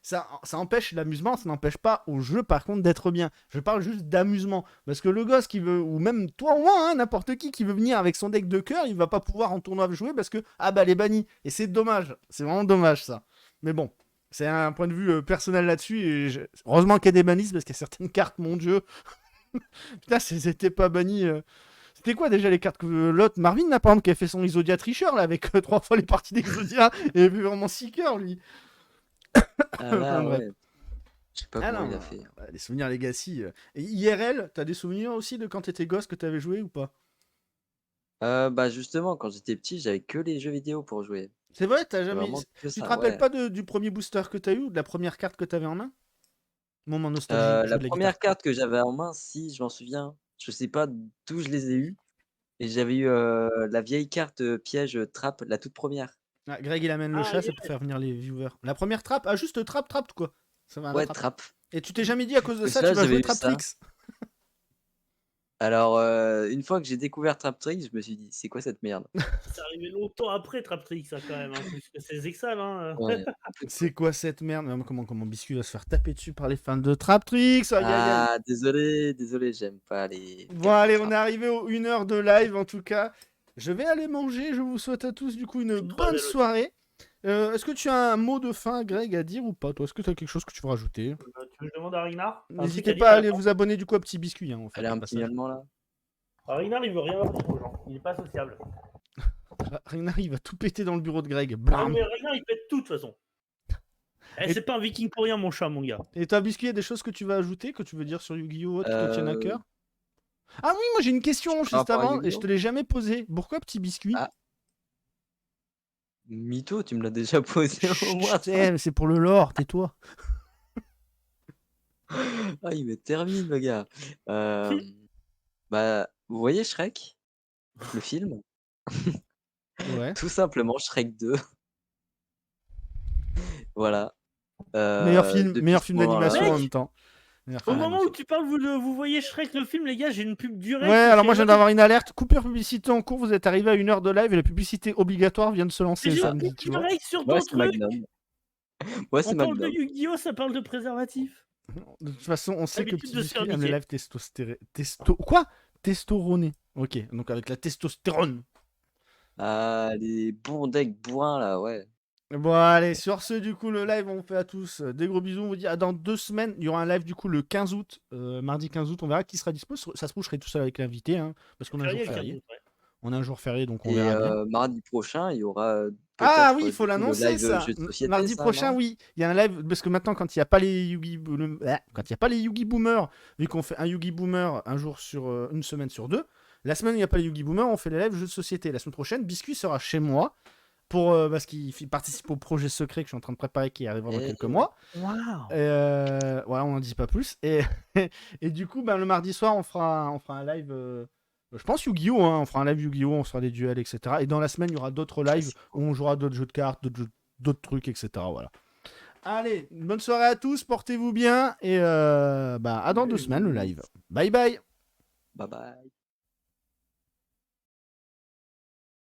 ça empêche l'amusement, ça n'empêche pas au jeu par contre d'être bien. Je parle juste d'amusement. Parce que le gosse qui veut, ou même toi ou moi, hein, n'importe qui veut venir avec son deck de cœur, il va pas pouvoir en tournoi jouer parce que, ah bah, les bannis. Et c'est dommage. C'est vraiment dommage ça. Mais bon, c'est un point de vue personnel là-dessus. Et heureusement qu'il y a des bannis parce qu'il y a certaines cartes, mon dieu. Putain, si c'était pas banni. C'était quoi déjà les cartes que l'autre Marvin n'a par exemple qui a fait son Isodia tricheur là avec 3 fois les parties d'Exodia et il avait vraiment 6 cœurs lui. Ah là, Bref. ouais. Je sais pas Ah comment non, il a fait. les souvenirs Legacy. Et IRL, t'as des souvenirs aussi de quand t'étais gosse que t'avais joué ou pas? Justement, quand j'étais petit, j'avais que les jeux vidéo pour jouer. C'est vrai, t'as C'était jamais. vraiment que Tu te ça, rappelles ouais. pas du premier booster que t'as eu ou de la première carte que t'avais en main? Moment nostalgie, jeu La de la guitare. première carte que j'avais en main, si, je m'en souviens. Je sais pas d'où je les ai eues. Et j'avais eu la vieille carte piège trap, la toute première. Ah, Greg il amène le chat, c'est pour faire venir les viewers. La première trappe, ah juste trappe quoi. Ça va, la Ouais, trappe. trap. Et tu t'es jamais dit à cause de Que ça, ça, tu vas j'avais jouer eu Trap ça. Tricks? Alors, une fois que j'ai découvert Trap Tricks, je me suis dit, c'est quoi cette merde? C'est arrivé longtemps après Traptrix, ça quand même, hein, parce que c'est Zexal. Hein. Ouais. C'est quoi cette merde? Mais comment Biscuit va se faire taper dessus par les fans de Trap Tricks? Aïe aïe aïe. Ah, désolé, j'aime pas les Bon, cartes allez, trap. on est arrivé aux 1 heure de live en tout cas. Je vais aller manger. Je vous souhaite à tous du coup une bonne soirée. Est-ce que tu as un mot de fin, Greg, à dire ou pas? Toi, est-ce que tu as quelque chose que tu veux rajouter? Tu veux que je demande à Ragnar? N'hésitez pas à aller vous abonner du coup à Petit Biscuit. Hein, on fait Allez, un un petit passage. allemand là. Ragnar, il veut rien avoir aux gens. Il est pas sociable. Ragnar, il va tout péter dans le bureau de Greg. Non, Blam. mais Ragnar, il pète tout de toute façon. Et- C'est pas un viking pour rien, mon chat, mon gars. Et toi, Biscuit, il y a des choses que tu veux ajouter, que tu veux dire sur Yu-Gi-Oh! Qui te tiennent à Euh, cœur? Ah oui, moi j'ai une question juste rapport à avant et je Yu-Gi-Oh! te l'ai jamais posée. Pourquoi Petit Biscuit? Ah. Mytho, tu me l'as déjà posé au moins. Chut, c'est pour le lore, tais-toi. Ah, il me termine, le gars. Vous voyez Shrek, le film? Ouais. Tout simplement Shrek 2. Voilà. Meilleur film depuis ce moment-là- d'animation en Mec même temps. Meilleur Au film moment d'animation. où tu parles, vous voyez Shrek le film, les gars, j'ai une pub directe. Ouais, alors moi je viens d'avoir une alerte. Coupure publicité en cours. Vous êtes arrivé à 1 heure de live et la publicité obligatoire vient de se lancer J'ai une samedi. pub Tu vois. directe sur ton Ouais, c'est truc. Magnum. Ouais, c'est On parle de Magnum. Yu-Gi-Oh, ça parle de préservatif. De toute façon, on sait que Habitude Petit de se faire Biscuit aime les niquer. lives Quoi? Testoronés. Ok, donc avec la testostérone. Ah, les bons decks bourrins là, ouais. Bon, allez, sur ce, du coup, le live, on fait à tous des gros bisous. On vous dit à dans 2 semaines. Il y aura un live, du coup, le 15 août. Mardi 15 août, on verra qui sera dispo. Ça se trouve, je serai tout seul avec l'invité, hein, parce qu'on a un jour Férié, férié. 15 août, ouais. On a un jour férié, donc on Et verra bien. mardi prochain, il y aura Ah peut-être oui, il faut du coup, le l'annoncer live ça. jeu de société, Mardi ça, prochain, non? oui. Il y a un live parce que maintenant, quand il n'y a pas les Yugi Boomers, vu qu'on fait un Yugi Boomer un jour sur une semaine sur 2, la semaine où il n'y a pas les Yugi Boomers, on fait les lives jeux de société. La semaine prochaine, Biscuit sera chez moi pour parce qu'il participe au projet secret que je suis en train de préparer qui arrivera dans quelques mois. Waouh. Voilà, on n'en dit pas plus. Et, et du coup, le mardi soir, on fera un live. Je pense Yu-Gi-Oh! Hein, on fera un live Yu-Gi-Oh! On fera des duels, etc. Et dans la semaine, il y aura d'autres lives où on jouera d'autres jeux de cartes, d'autres trucs, etc. Voilà. Allez, une bonne soirée à tous, portez-vous bien et à dans 2 semaines le live. Bye bye. Bye bye.